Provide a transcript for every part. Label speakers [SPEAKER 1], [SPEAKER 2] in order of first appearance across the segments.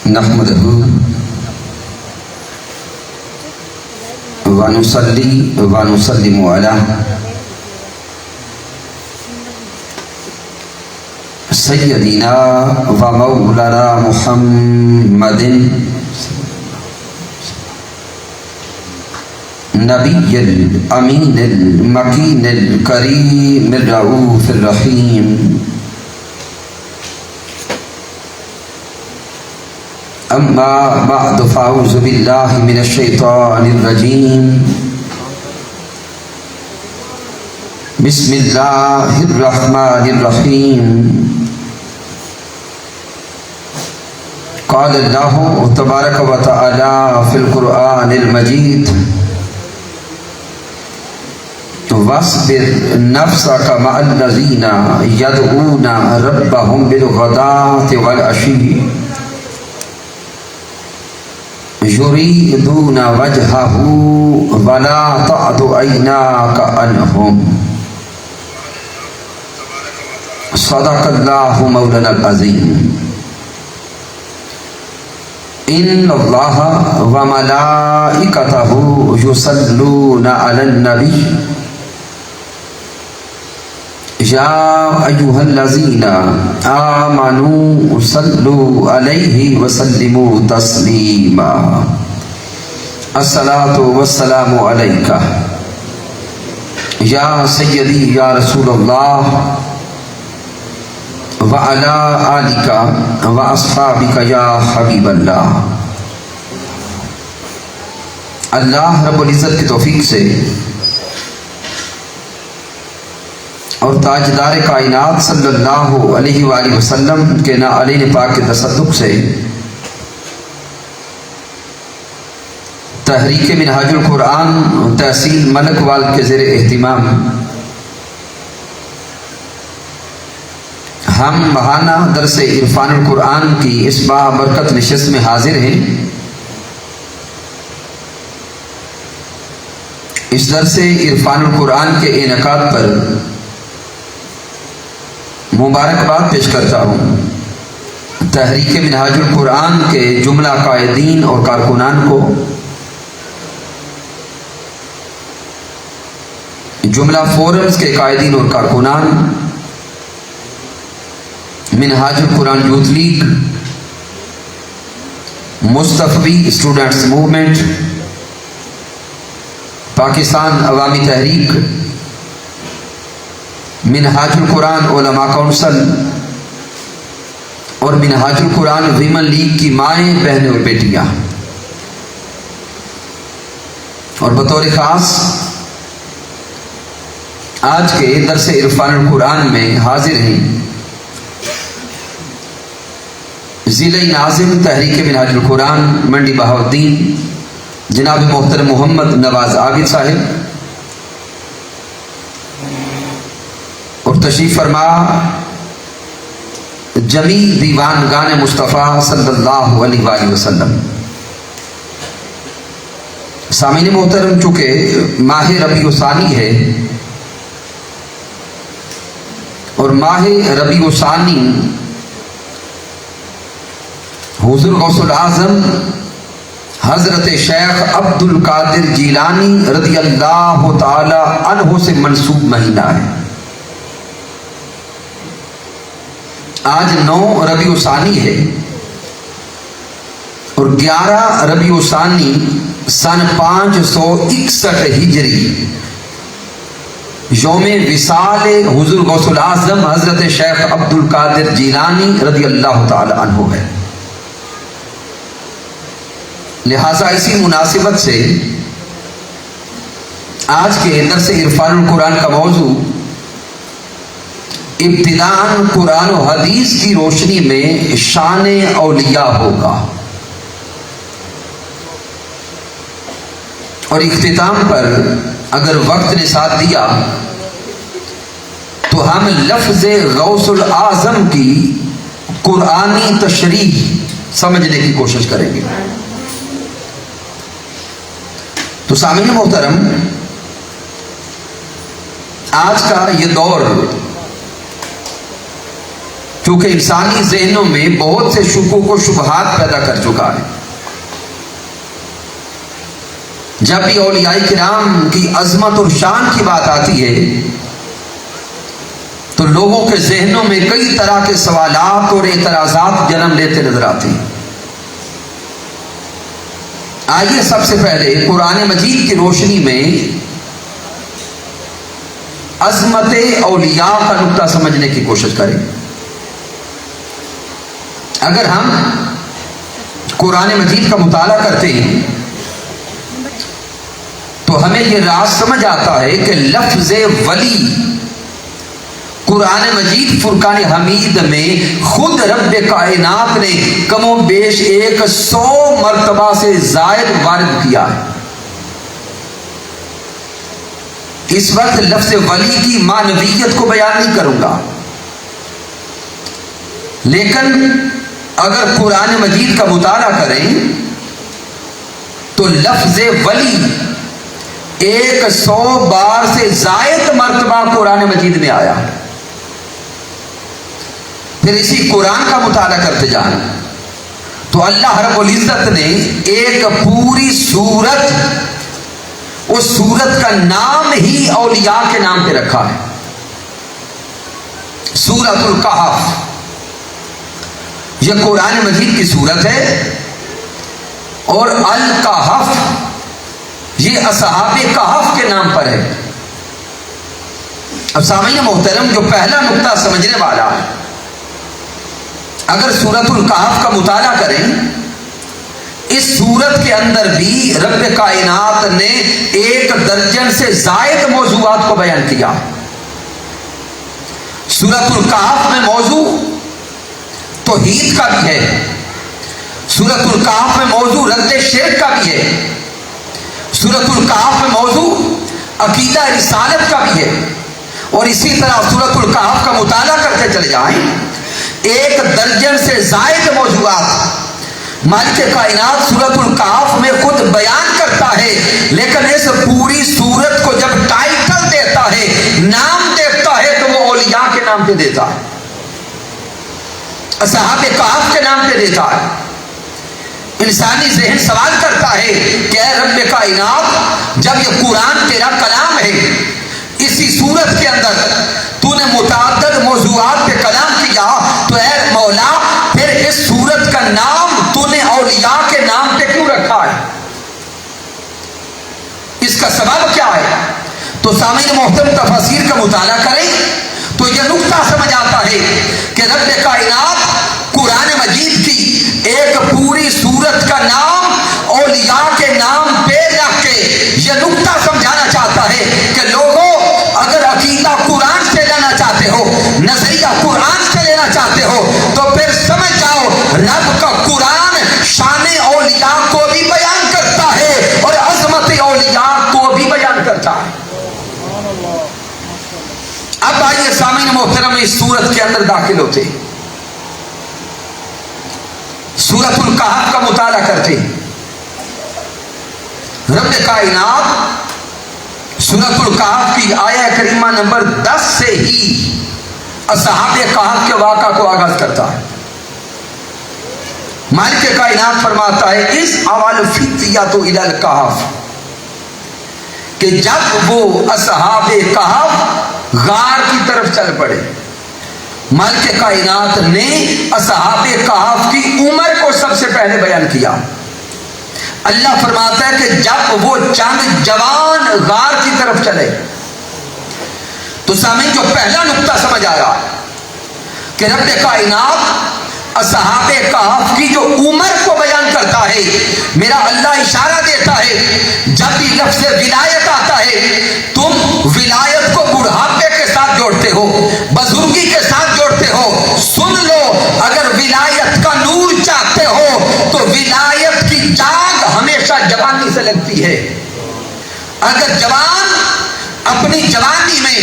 [SPEAKER 1] نحمده ونصلي ونسلم على سيدنا ومولانا محمد نبي الأمين المكين الكريم الرؤوف الرحيم أما بعد فأعوذ بالله من الشيطان الرجيم بسم الله الرحمن الرحيم قال الله تبارك وتعالى في القرآن المجيد واصبر نفسك مع الذين يدعون ربهم بالغداة والعشي يريدون وجهه ولا تعد عيناك عنهم صدق الله مولانا العظيم إن الله وملائكته يصلون على النبي يا أيها الذين آمنوا صلوا عليه وسلموا تسليما الصلاة والسلام عليك يا سيدي يا رسول الله وعلى آلك وأصحابك يا حبيب الله. اللہ رب العزت کی توفیق سے اور تاجدار کائنات صلی اللہ علیہ وآلہ وسلم کے نعلین پاک کے تصدق سے تحریک منہاج القرآن تحصیل ملک وال کے زیر اہتمام ہم ماہانہ درس عرفان القرآن کی اس بابرکت نشست میں حاضر ہیں. اس درس عرفان القرآن کے انعقاد پر مبارکباد پیش کرتا ہوں تحریک منہاج القرآن کے جملہ قائدین اور کارکنان کو، جملہ فورمز کے قائدین اور کارکنان، منہاج القرآن یوتھ لیگ، مصطفی اسٹوڈنٹس موومنٹ، پاکستان عوامی تحریک، منہاج القرآن علماء کونسل اور منہاج القرآن ویمن لیگ کی مائیں، بہنیں اور بیٹیاں، اور بطور خاص آج کے درس عرفان القرآن میں حاضر ہیں ضلع ناظم تحریک منہاج القرآن منڈی بہاؤالدین جناب محترم محمد نواز عابد صاحب، اور تشریف فرما جمیع دیوانگان مصطفیٰ صلی اللہ علیہ وآلہ وسلم. سامعین محترم، چونکہ ماہ ربیع الثانی ہے اور ماہ ربیع الثانی حضور غوث العظم حضرت شیخ عبد القادر جیلانی رضی اللہ تعالی عنہ سے منسوب مہینہ ہے. آج 9 ربیع الثانی ہے اور 11 ربیع الثانی سن 561 ہجری یوم وصال حضور غوث العظم حضرت شیخ عبد القادر جیلانی رضی اللہ تعالی عنہ ہے. لہٰذا اسی مناسبت سے آج کے درس عرفان القرآن کا موضوع ابتداءً قرآن و حدیث کی روشنی میں شان اولیاء ہوگا، اور اختتام پر اگر وقت نے ساتھ دیا تو ہم لفظ غوث العظم کی قرآنی تشریح سمجھنے کی کوشش کریں گے. تو سامعین محترم، آج کا یہ دور کیونکہ انسانی ذہنوں میں بہت سے شکوک و شبہات پیدا کر چکا ہے۔ جب بھی اولیاء کرام کی عظمت اور شان کی بات آتی ہے تو لوگوں کے ذہنوں میں کئی طرح کے سوالات اور اعتراضات جنم لیتے نظر آتے ہیں۔ آئیے سب سے پہلے قرآن مجید کی روشنی میں عظمت اولیاء کا نقطہ سمجھنے کی کوشش کریں۔ اگر ہم قرآن مجید کا مطالعہ کرتے ہیں تو ہمیں یہ راز سمجھ آتا ہے کہ لفظ ولی قرآن مجید فرقان حمید میں خود رب کائنات نے کم و بیش 100 مرتبہ سے زائد وارد کیا ہے۔ اس وقت لفظ ولی کی معنویت کو بیان نہیں کروں گا، لیکن اگر قرآن مجید کا مطالعہ کریں تو لفظ ولی 100 بار سے زائد مرتبہ قرآن مجید میں آیا۔ پھر اسی قرآن کا مطالعہ کرتے جائیں تو اللہ رب العزت نے ایک پوری سورت، اس سورت کا نام ہی اولیاء کے نام پہ رکھا ہے۔ سورۃ الکہف یہ قرآن مجید کی سورت ہے، اور الکہف یہ اصحاب کہف کے نام پر ہے۔ اب سامعین محترم، جو پہلا نقطہ سمجھنے والا ہے، اگر سورۃ الکہف کا مطالعہ کریں، اس سورت کے اندر بھی رب کائنات نے 1 درجن سے زائد موضوعات کو بیان کیا۔ سورۃ الکہف میں موضوع توحید کا بھی ہے، سورۃ الکہف میں موضوع رد شرک کا بھی ہے، سورۃ الکہف میں موضوع عقیدہ رسالت کا بھی ہے، اور اسی طرح سورۃ الکہف کا مطالعہ کرتے چلے جائیں 1 درجن سے زائد موضوعات مالک کائنات سورۃ الکہف میں خود بیان کرتا ہے، لیکن اس پوری سورت کو جب ٹائٹل دیتا ہے، نام دیتا ہے، تو وہ اولیاء کے نام پہ دیتا ہے، اصحاب کہف کے نام پہ دیتا ہے۔ انسانی ذہن سوال کرتا ہے کہ اے رب کائنات، جب یہ قرآن تیرا کلام ہے، اسی سورت کے اندر تو نے متعدد موضوعات پہ کلام کیا، تو اے مولا پھر اس سورت کا نام تو نے اولیاء کے نام پہ کیوں رکھا ہے؟ اس کا سبب کیا ہے؟ تو سامعین محترم، تفاسیر کا مطالعہ کریں تو یہ نقطہ سمجھ آتا ہے کہ رب کائنات قرآن مجید کی ایک پوری سورت کا نام اولیاء کے نام پہ رکھ کے یہ نقطہ سمجھانا چاہتا ہے کہ لوگوں، اگر عقیدہ قرآن سے لینا چاہتے ہو، نظریہ قرآن سے لینا چاہتے ہو، تو پھر سمجھ جاؤ رب کا قرآن شان اولیاء کو بھی بیان کرتا ہے اور عظمت اولیاء کو بھی بیان کرتا ہے۔ اب آئیے سامعین محترم، اس سورت کے اندر داخل ہوتے، سورۃ الکہف کا مطالعہ کرتے۔ رب کائنات سورۃ الکہف کی آیہ کریمہ نمبر 10 سے ہی اصحاب کہف کے واقعہ کو آغاز کرتا ہے۔ مالک کائنات فرماتا ہے اس اول فتیۃ الی الکہف، کہ جب وہ اصحاب کہف غار کی طرف چل پڑے۔ مالک کائنات نے اصحاب کہف کی عمر کو سب سے پہلے بیان کیا۔ اللہ فرماتا ہے کہ جب وہ چند جوان غار کی طرف چلے، تو سامعین جو پہلا نقطہ سمجھ آیا کہ رب کائنات اصحاب کہف کی جو عمر کو بیان کرتا ہے، میرا اللہ اشارہ دیتا ہے جب بھی لفظ ولایت آتا ہے، تم ولایت کو بڑھاپے کے ساتھ جوڑتے ہو، بزرگی کے ساتھ جوڑتے ہو۔ سن لو، اگر ولایت کا نور چاہتے ہو تو ولایت کی جاگ ہمیشہ جوانی سے لگتی ہے۔ اگر جوان اپنی جوانی میں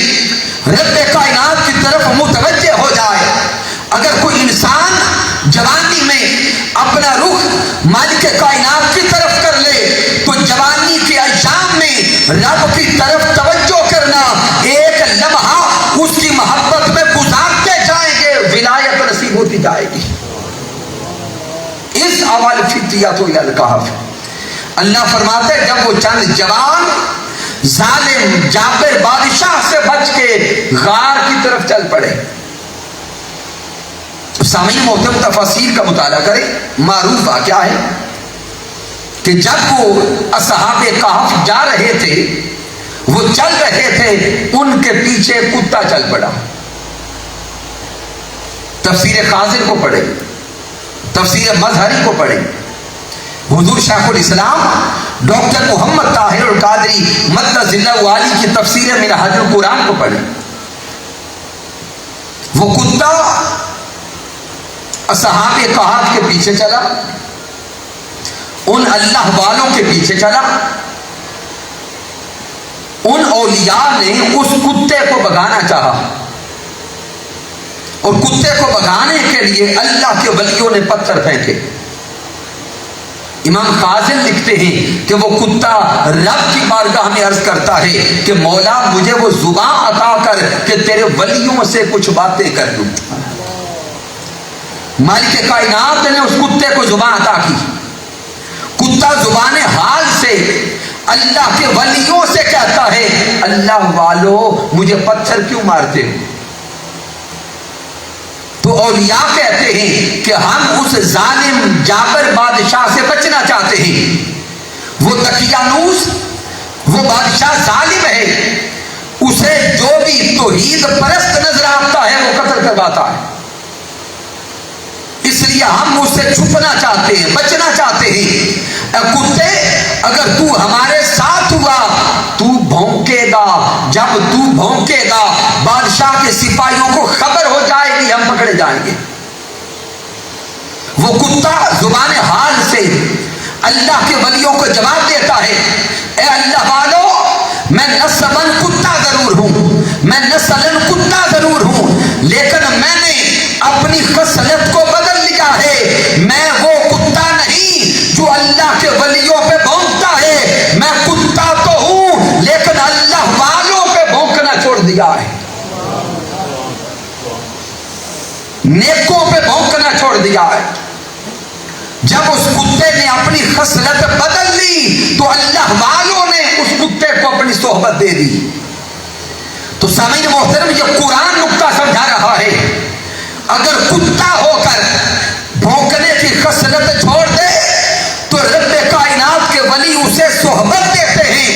[SPEAKER 1] رب کائنات کی طرف متوجہ ہو جائے، اگر کوئی انسان جوانی میں اپنا رخ مالک کائنات کی طرف کر لے، تو جوانی کے ایام میں رب کی طرف توجہ کرنا، ایک لمحہ اس کی محبت میں گزارتے جائیں گے، ولایت نصیب ہوتی جائے گی. اس اول فتیۃ الی الکہف. اللہ فرماتے ہیں جب وہ چند جوان ظالم جابر بادشاہ سے بچ کے غار کی طرف چل پڑے. سامعین محترم تفاسیر کا مطالعہ کریں. معروف واقعہ ہے کہ جب وہ اصحاب کہف جا رہے تھے، وہ چل رہے تھے، ان کے پیچھے کتا چل پڑا. تفسیر خازن کو پڑھے، تفسیر مظہری کو پڑھے. حضور شیخ الاسلام ڈاکٹر محمد طاہر القادری مدد اللہ والی کی تفسیر منہاج القرآن کو پڑھے. وہ کتا اصحاب کہف کے پیچھے چلا، ان اللہ والوں کے پیچھے چلا. ان اولیاء نے اس کتے کو بھگانا چاہا، اور کتے کو بھگانے کے لیے اللہ کے ولیوں نے پتھر پھینکے. امام خازن لکھتے ہیں کہ وہ کتا رب کی بارگاہ میں عرض کرتا ہے کہ مولا مجھے وہ زبان عطا کر کہ تیرے ولیوں سے کچھ باتیں کر لوں. مالک کائنات نے اس کتے کو زبان عطا کی. کتا زبان حال سے اللہ کے ولیوں سے کہتا ہے اللہ والو مجھے پتھر کیوں مارتے ہو؟ تو اولیاء کہتے ہیں کہ ہم اس ظالم جابر بادشاہ سے بچنا چاہتے ہیں. وہ دقیانوس، وہ بادشاہ ظالم ہے، اسے جو بھی توحید پرست نظر آتا ہے وہ قتل کرواتا ہے. اس لیے ہم اس سے چھپنا چاہتے ہیں، بچنا چاہتے ہیں. اے کتے اگر تو ہمارے ساتھ ہوا تو بھونکے گا، جب تو بھونکے گا بادشاہ کے سپاہیوں کو خبر ہو جائے گی، ہم پکڑے جائیں گے. وہ کتا زبان حال سے اللہ کے ولیوں کو جواب دیتا ہے اے اللہ والو میں نسباً کتا ضرور ہوں، میں نسلاً کتا ضرور ہوں، لیکن میں نے اپنی خصلت کو بدل لیا ہے. میں وہ کتا نہیں جو اللہ کے ولیوں پہ بھونکتا ہے، میں کتا تو ہوں لیکن اللہ والوں پہ بھونکنا چھوڑ دیا ہے، نیکوں پہ بھونکنا چھوڑ دیا ہے. جب اس کتے نے اپنی خصلت بدل لی تو اللہ والوں نے اس کتے کو اپنی صحبت دے دی. تو سامعین محترم یہ قرآن نقطہ سمجھا رہا ہے اگر کتا ہو کر بھونکنے کی خصلت چھوڑ دے تو رب کائنات کے ولی اسے صحبت دیتے ہیں.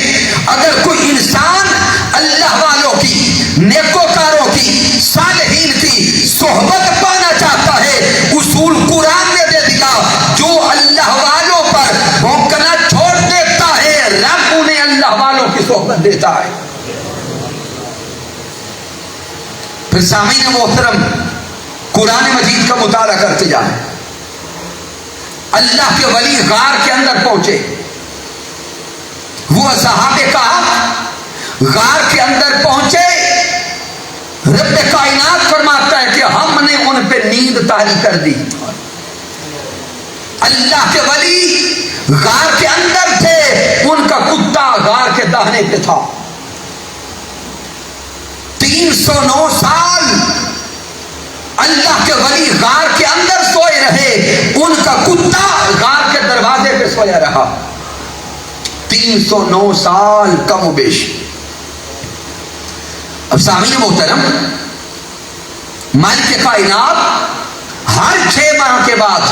[SPEAKER 1] اگر کوئی انسان اللہ والوں کی، نیکوکاروں کی، صالحین کی صحبت پانا چاہتا ہے، اصول قرآن نے دے دیا جو اللہ والوں پر بھونکنا چھوڑ دیتا ہے رب انہیں اللہ والوں کی صحبت دیتا ہے. پھر سامعین محترم قرآن مجید کا مطالعہ کرتے جائیں. اللہ کے ولی غار کے اندر پہنچے، وہ اصحاب کہف غار کے اندر پہنچے. رب کائنات فرماتا ہے کہ ہم نے ان پہ نیند طاری کر دی. اللہ کے ولی غار کے اندر تھے، ان کا کتا غار کے داہنے پہ تھا. 309 سال اللہ کے ولی غار کے اندر سوئے رہے، ان کا کتا غار کے دروازے پہ سویا رہا. 309 سال کم و بیش. اب سامعین محترم مالک کائنات ہر 6 ماہ کے بعد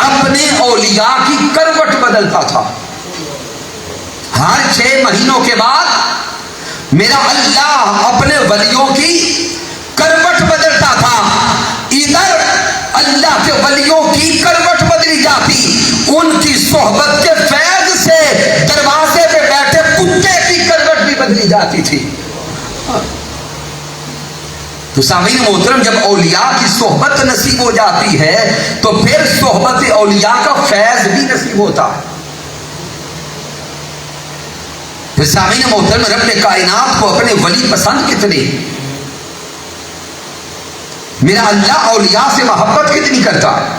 [SPEAKER 1] اپنے اولیاء کی کروٹ بدلتا تھا. ہر 6 مہینوں کے بعد میرا اللہ اپنے ولیوں کی کروٹ بدلتا تھا. ادھر اللہ کے ولیوں کی کروٹ بدلی جاتی، ان کی صحبت کے فیض سے دروازے پہ بیٹھے کتے کی کروٹ بھی بدلی جاتی تھی. تو سامعین محترم جب اولیاء کی صحبت نصیب ہو جاتی ہے تو پھر صحبت اولیاء کا فیض بھی نصیب ہوتا ہے. پھر سامعین محترم رب کائنات کو اپنے ولی پسند کتنے، میرا اللہ اولیاء سے محبت کتنی کرتا ہے.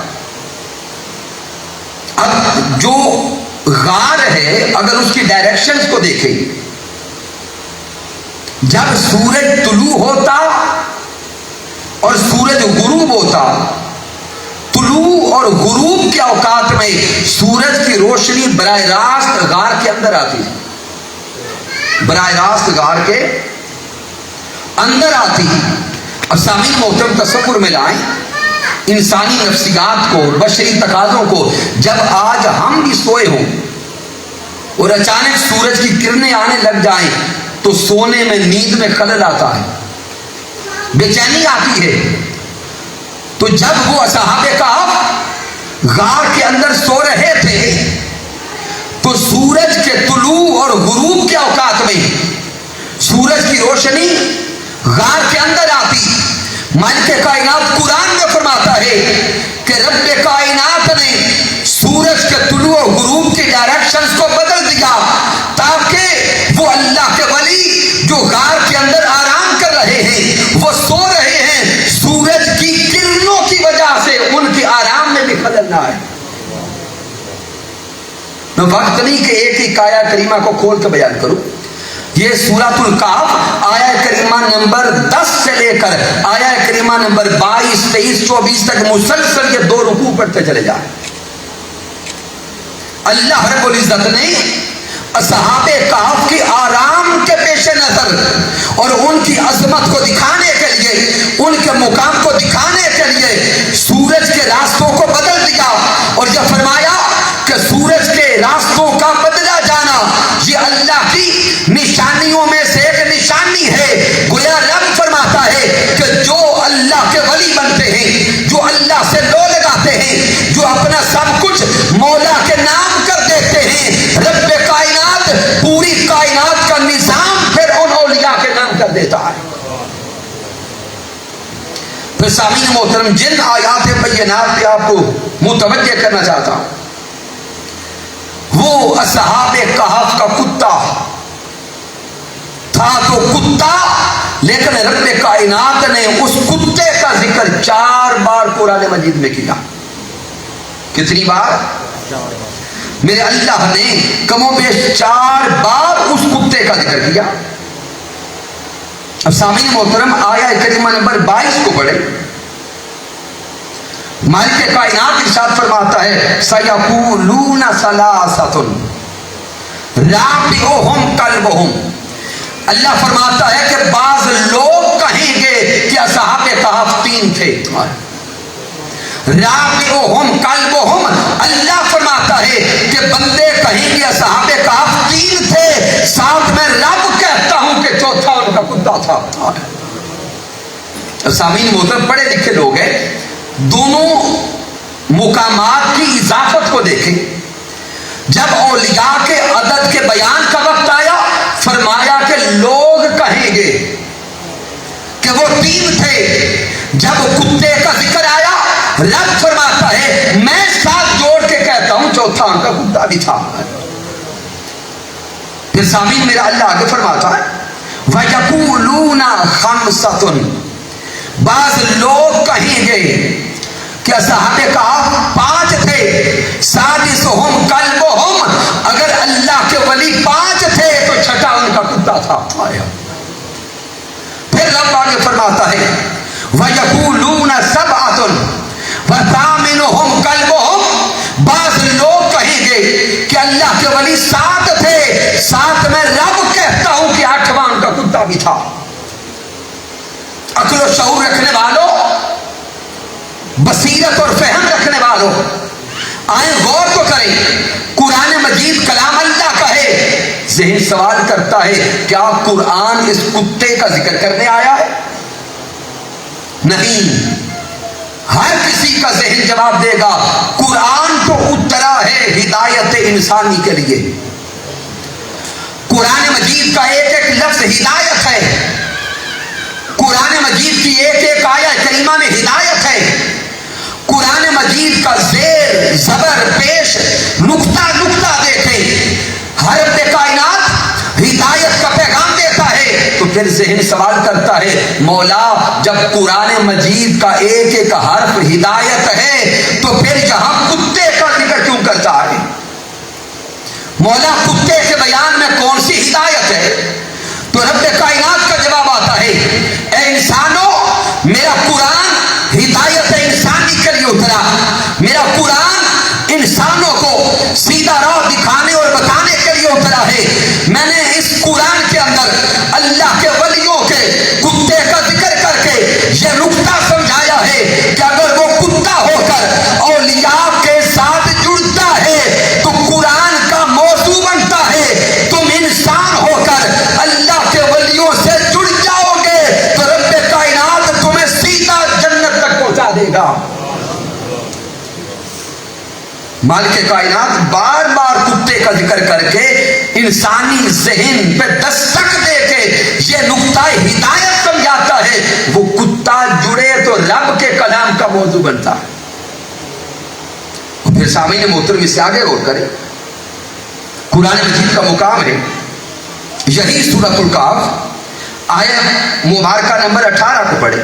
[SPEAKER 1] اب جو غار ہے اگر اس کی ڈائریکشنز کو دیکھیں، جب سورج طلوع ہوتا اور سورج غروب ہوتا اور غروب کے اوقات میں سورج کی روشنی براہ راست غار کے اندر آتی ہے، براہ راست غار کے اندر آتی ہے۔ اب سامعین محترم تصور میں لائیں انسانی نفسیات کو، بشری تقاضوں کو۔ جب آج ہم بھی سوئے ہوں اور اچانک سورج کی کرنیں آنے لگ جائیں تو سونے میں، نیند میں خلل آتا ہے، بے چینی آتی ہے۔ تو جب وہ اصحاب کہف غار کے اندر سو رہے تھے تو سورج کے طلوع اور غروب کے اوقات میں سورج کی روشنی غار کے اندر آتی۔ مالک کائنات قرآن میں فرماتا ہے کہ رب کائنات نے سورج کے طلوع اور غروب کے ڈائریکشنز کو بدل دیا تاکہ وہ اللہ کے ولی جو غار کے اندر آرام کر رہے ہیں، وہ سو رہے ہیں، سورج کی کرنوں کی وجہ سے ان کے آرام میں بھی خلل نہ آئے۔ میں وقت نہیں کہ ایک ایک آیہ کریمہ کو کھول کے بیان کروں۔ یہ سورۃ الکہف آیہ کریمہ نمبر 10 سے لے کر آیہ کریمہ نمبر 22، 23، 24 تک مسلسل یہ 2 رکوع پڑھتے چلے جائیں۔ اللہ رب العزت نے اصحاب کہف کی آرام کے پیش نظر اور ان کی عظمت کو دکھانے کے لیے، ان کے مقام کو دکھانے کے لیے سورج کے راستوں کو بدل دیا، اور جب فرمایا کہ سورج کے راستوں کا بدلا جانا یہ اللہ کی نشانیوں میں سے ایک نشانی ہے۔ گویا رب فرماتا ہے کہ جو اللہ کے ولی بنتے ہیں، جو اللہ سے لو لگاتے ہیں، جو اپنا سب کچھ مولا کے نام کر دیتے ہیں، رب کائنات پوری کائنات کا نظام پھر ان اولیاء کے نام کر دیتا ہے۔ پھر سامعین محترم جن آیات بینات پہ آپ کو متوجہ کرنا چاہتا ہوں، وہ اصحاب کہف کا کتا تھا تو کتا، لیکن رب کائنات نے اس کتے کا ذکر 4 بار قرآن مجید میں کیا۔ کتنی بار؟ میرے اللہ نے کم و بیش 4 بار اس کتے کا ذکر کیا۔ اب سامعین محترم آیہ کریمہ نمبر 22 کو پڑھیں۔ مالک کائنات ارشاد فرماتا ہے سَيَقُولُونَ ثَلَاثَةٌ رَابِعُهُمْ كَلْبُهُمْ۔ اللہ فرماتا ہے کہ بعض لوگ کہیں گے کہ اصحاب کہف 3 تھے۔ رَابِعُهُمْ كَلْبُهُمْ، اللہ فرماتا ہے کہ بندے کہیں گے اصحاب کہف 3 تھے، ساتھ میں رب کہتا ہوں کہ چوتھا ان کا کتا تھا۔ سامعین محترم پڑھے لکھے لوگ ہیں، دونوں مقامات کی اضافت کو دیکھیں۔ جب اولیاء کے عدد کے بیان کا وقت آیا فرمایا کہ لوگ کہیں گے کہ وہ 3 تھے۔ جب کتے کا ذکر آیا رب فرماتا ہے میں ساتھ جوڑ کے کہتا ہوں چوتھا ان کا کتا بھی تھا۔ پھر سامعین میرا اللہ آگے فرماتا ہے وَيَقُولُونَ خَمْسَةٌ، بعض لوگ کہیں گے کہ اصحاب کہف 5 تھے، سادسہم کلبہم، اگر اللہ کے ولی 5 تھے تو چھٹا ان کا کتا تھا۔ پھر رب آگے فرماتا ہے وَيَقُولُونَ سَبْعَةٌ وَثَامِنُهُمْ كَلْبُهُمْ، بعض لوگ کہیں گے کہ اللہ کے ولی 7 تھے، ساتھ میں رب کہتا ہوں کہ 8واں ان کا کتا بھی تھا۔ عقل و شعور رکھنے والوں، بصیرت اور فہم رکھنے والوں، آئیں غور تو کریں، قرآن مجید کلام اللہ کا ہے۔ ذہن سوال کرتا ہے کیا قرآن اس کتے کا ذکر کرنے آیا ہے؟ نہیں، ہر کسی کا ذہن جواب دے گا قرآن تو اترا ہے ہدایت انسانی کے لیے۔ قرآن مجید کا ایک ایک لفظ ہدایت ہے، قرآن مجید کی ایک ایک آیہ کریمہ میں ہدایت ہے۔ قرآن مجید کا زیر زبر پیش نقطہ نقطہ دیکھیں، ہر رب کائنات ہدایت کا پیغام دیتا ہے۔ تو پھر ذہن سوال کرتا ہے مولا جب قرآن مجید کا ایک ایک حرف ہدایت ہے تو پھر یہاں کتے کا ذکر کیوں کرتا ہے؟ مولا کتے کے بیان میں کون سی ہدایت ہے؟ تو رب کائنات کا جواب آتا ہے اے انسانوں، میرا قرآن ہدایت انسانی کے لیے اترا، میرا سیدھا راہ دکھانے اور بتانے کے لیے اترا ہے۔ میں نے اس قرآن کے اندر اللہ کے ولیوں کے کتے کا ذکر کر کے یہ نقطہ سمجھایا ہے کہ اگر وہ کتا ہو کر اولیاء کے ساتھ جڑتا ہے تو قرآن کا موضوع بنتا ہے، تم انسان ہو کر اللہ کے ولیوں سے جڑ جاؤ گے تو رب کائنات تمہیں سیدھا جنت تک پہنچا دے گا۔ مالک کائنات بار بار کتے کا ذکر کر کے انسانی ذہن پہ دستک دے کے یہ نقطہ ہدایت سمجھاتا ہے، وہ کتا جڑے تو رب کے کلام کا موضوع بنتا ہے۔ پھر سامعین محترم اس سے آگے غور کریں، قرآن مجید کا مقام ہے یہی سورۃ الکہف آیت مبارکہ نمبر 18 کو پڑھیں۔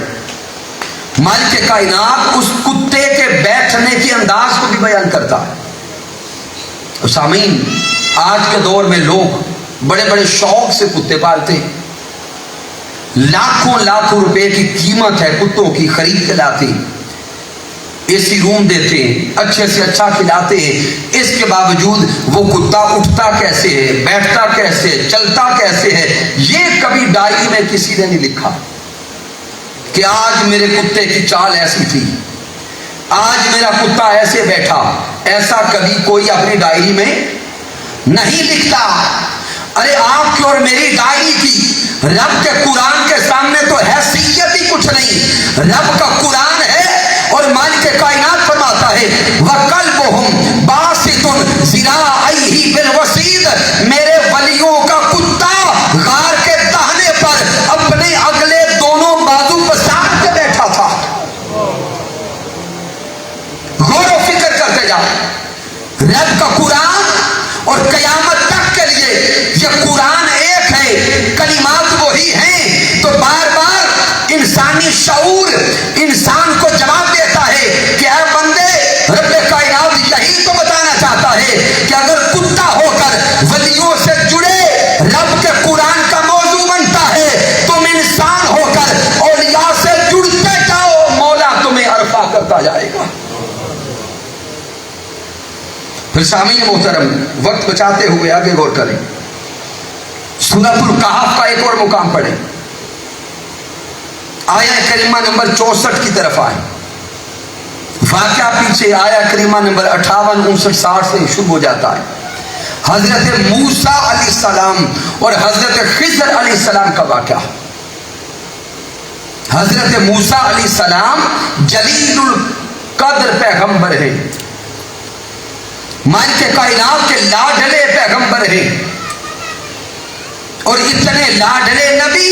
[SPEAKER 1] مالک کائنات اس کتے کے بیٹھنے کے انداز کو بھی بیان کرتا ہے۔ سامعین آج کے دور میں لوگ بڑے بڑے شوق سے کتے پالتے ہیں، لاکھوں لاکھوں روپے کی قیمت ہے کتوں کی، خرید کے لاتے ہیں، اے سی روم دیتے ہیں، اچھے سے اچھا کھلاتے ہیں، اس کے باوجود وہ کتا اٹھتا کیسے ہے، بیٹھتا کیسے ہے، چلتا کیسے ہے، یہ کبھی ڈائری میں کسی نے نہیں لکھا کہ آج میرے کتے کی چال ایسی تھی، آج میرا کتا ایسے بیٹھا، ایسا کبھی کوئی اپنی ڈائری میں نہیں لکھتا۔ ارے آپ کی اور میری ڈائری کی رب کے قرآن کے سامنے تو حیثیت ہی کچھ نہیں، رب کا قرآن ہے اور مالک کائنات فرماتا ہے وَقَلْبُهُمْ بَاسِطٌ ذِرَاعَيْهِ بِالْوَسِيدِ، میرے ولیوں کا کتا غار کے دہنے پر اپنے اگلے دونوں بازو پسار کے بیٹھا تھا۔ غور و فکر کرتے جاؤ، رب کا قرآن اور قیامت تک کے لیے یہ قرآن ایک ہے، کلمات وہی ہیں، تو بار بار انسانی شعور انسان کو جواب دیتا ہے کہ اے بندے، رب کائنات یہی تو بتانا چاہتا ہے کہ اگر کتا ہو کر ولیوں سے جڑے رب کے قرآن کا موضوع بنتا ہے، تم انسان ہو کر اولیاء سے جڑتے جاؤ، مولا تمہیں عرفہ کرتا جائے گا۔ پھر سامعین محترم وقت بچاتے ہوئے آگے غور کریں، سورۃ الکہف کا ایک اور مقام پڑھیں، آیا کریمہ نمبر 64 کی طرف آئیں۔ واقعہ پیچھے آیا کریمہ نمبر 58 59 60 سے شروع ہو جاتا ہے۔ حضرت موسیٰ علیہ السلام اور حضرت خضر علیہ السلام کا واقعہ۔ حضرت موسیٰ علیہ السلام جلیل القدر پیغمبر ہیں، مالک کائنات کے لاڈلے پیغمبر ہیں، اور اتنے لاڈلے نبی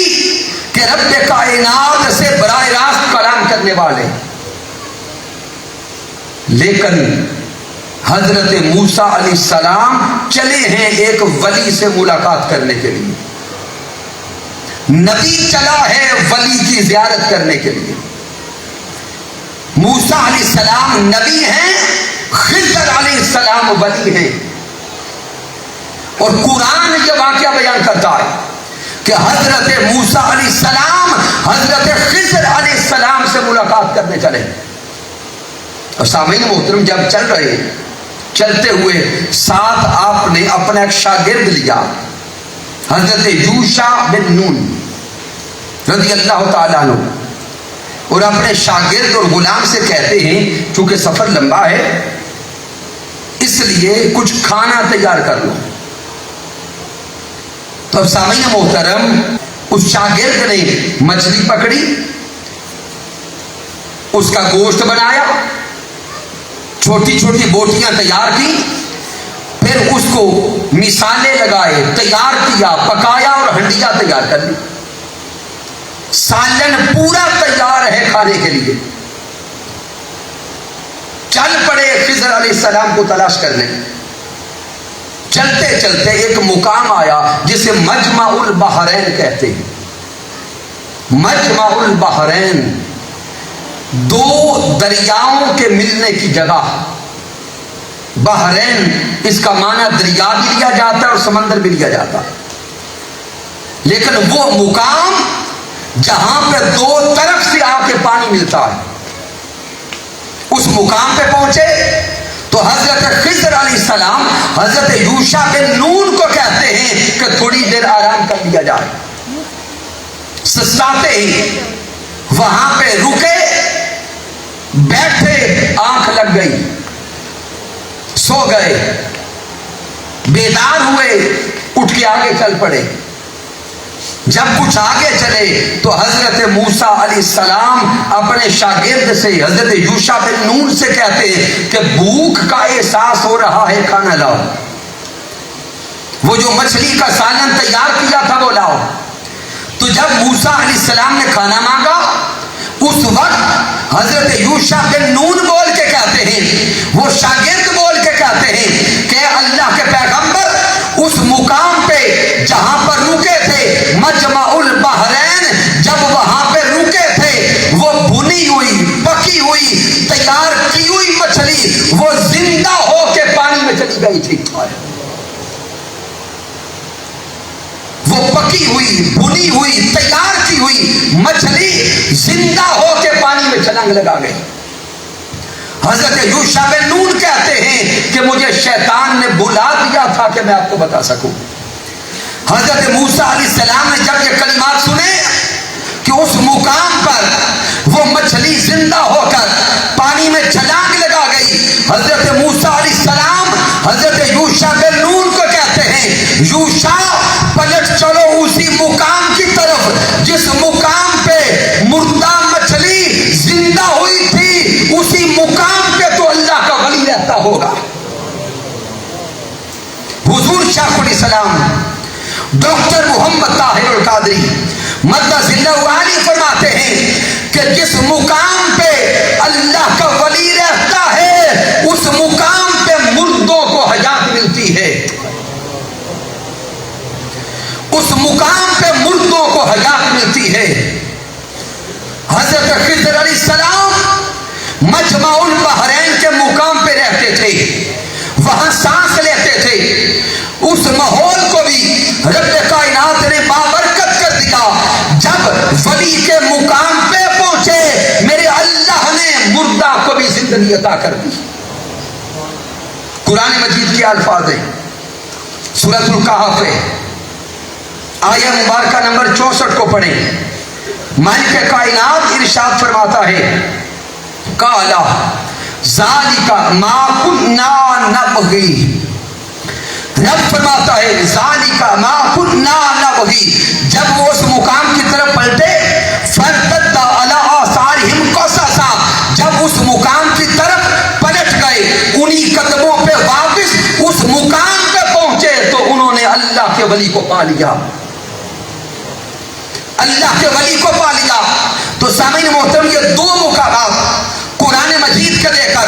[SPEAKER 1] کہ رب کائنات سے براہ راست کلام کرنے والے، لیکن حضرت موسیٰ علیہ السلام چلے ہیں ایک ولی سے ملاقات کرنے کے لیے، نبی چلا ہے ولی کی زیارت کرنے کے لیے۔ موسیٰ علیہ السلام نبی ہیں، خضر علیہ السلام ولی ہیں، اور قرآن یہ واقعہ بیان کرتا ہے کہ حضرت موسیٰ علیہ السلام حضرت خضر علیہ السلام سے ملاقات کرنے چلے۔ اور سامعین محترم جب چل رہے چلتے ہوئے ساتھ آپ نے اپنا ایک شاگرد لیا، حضرت یوشع بن نون رضی اللہ تعالیٰ عنہ، اور اپنے شاگرد اور غلام سے کہتے ہیں چونکہ سفر لمبا ہے اس لیے کچھ کھانا تیار کر لو۔ تو اب سامعین محترم اس شاگرد نے مچھلی پکڑی، اس کا گوشت بنایا، چھوٹی چھوٹی بوٹیاں تیار کی، پھر اس کو مثالے لگائے، تیار کیا، پکایا اور ہنڈیاں تیار کر لی۔ سالن پورا تیار ہے کھانے کے لیے۔ چل پڑے خضر علیہ السلام کو تلاش کرنے۔ چلتے چلتے ایک مقام آیا جسے مجمع البحرین کہتے ہیں۔ مجمع البحرین، دو دریاؤں کے ملنے کی جگہ۔ بحرین اس کا معنی دریا بھی لیا جاتا ہے اور سمندر بھی لیا جاتا ہے، لیکن وہ مقام جہاں پہ دو طرف سے آ کے پانی ملتا ہے، اس مقام پہ پہنچے تو حضرت خضر علیہ السلام حضرت یوشع بن نون کو کہتے ہیں کہ تھوڑی دیر آرام کر لیا جائے. سستاتے ہی وہاں پہ رکے, بیٹھے, آنکھ لگ گئی, سو گئے, بیدار ہوئے, اٹھ کے آگے چل پڑے. جب کچھ آگے چلے تو حضرت موسیٰ علیہ السلام اپنے شاگرد سے حضرت یوشع بن نون سے کہتے ہیں کہ بھوک کا احساس ہو رہا ہے, کھانا لاؤ. وہ جو مچھلی کا سالن تیار کیا تھا وہ لاؤ. تو جب موسیٰ علیہ السلام نے کھانا مانگا, اس وقت حضرت یوشع بن نون بول کے کہتے ہیں, وہ شاگرد بول کے کہتے ہیں کہ اللہ کے پیغمبر, اس مقام پہ جہاں پر رکے تھے مجمع البحرین, جب وہاں پہ رکے تھے وہ بھنی ہوئی, پکی ہوئی, تیار کی ہوئی مچھلی وہ زندہ ہو کے پانی میں چلی گئی تھی. وہ پکی ہوئی, بھنی ہوئی, تیار کی ہوئی مچھلی زندہ ہو کے پانی میں چھلانگ لگا گئی. حضرت یوشع بن نون کہتے ہیں کہ مجھے شیطان نے بلا دیا تھا کہ میں آپ کو بتا سکوں. حضرت موسیٰ علیہ السلام نے جب یہ کلمات سنے کہ اس مقام پر وہ مچھلی زندہ ہو کر پانی میں چھلانگ لگا گئی, حضرت موسیٰ علیہ السلام حضرت یوشع بن نون کو کہتے ہیں, یوشع پلٹ چلو اسی مقام کی طرف جس مقام پہ مردہ مچھلی زندہ ہوئی تھی, اسی مقام پہ تو اللہ کا ولی رہتا ہوگا. حضور شیخ الاسلام ڈاکٹر محمد طاہر القادری مدث اللہ علی فرماتے ہیں کہ جس مقام پہ اللہ کا ولی رہتا ہے اس مقام پہ مردوں کو حیات ملتی ہے. اس مقام پہ مردوں کو حیات ملتی ہے. حضرت خضر علیہ السلام مجمع البحرین کے مقام پہ رہتے تھے, وہاں سانس لیتے تھے. اس ماحول کو بھی رب کائنات نے بابرکت کر دیا. جب ولی کے مقام پہ پہنچے میرے اللہ نے مردہ کو بھی زندگی عطا کر دی. قرآن مجید کے الفاظ ہیں, سورۃ الکہف ہے, آیہ مبارکہ نمبر 64 کو پڑھیں. مالک کائنات ارشاد فرماتا ہے, قالا ذالک ما کنا نبغی. رب فرماتا ہے ذالک ما کنا نبغی. جب وہ اس مقام کی طرف پلٹے, فارتد علی آثارہم قصصا, جب اس مقام کی طرف پلٹ گئے, انہی قدموں پہ واپس اس مقام پہ پہنچے تو انہوں نے اللہ کے ولی کو پا لیا, اللہ کے ولی کو پا لیا. تو سامعین محترم, یہ دو مقامات قرآن مجید کے دے کر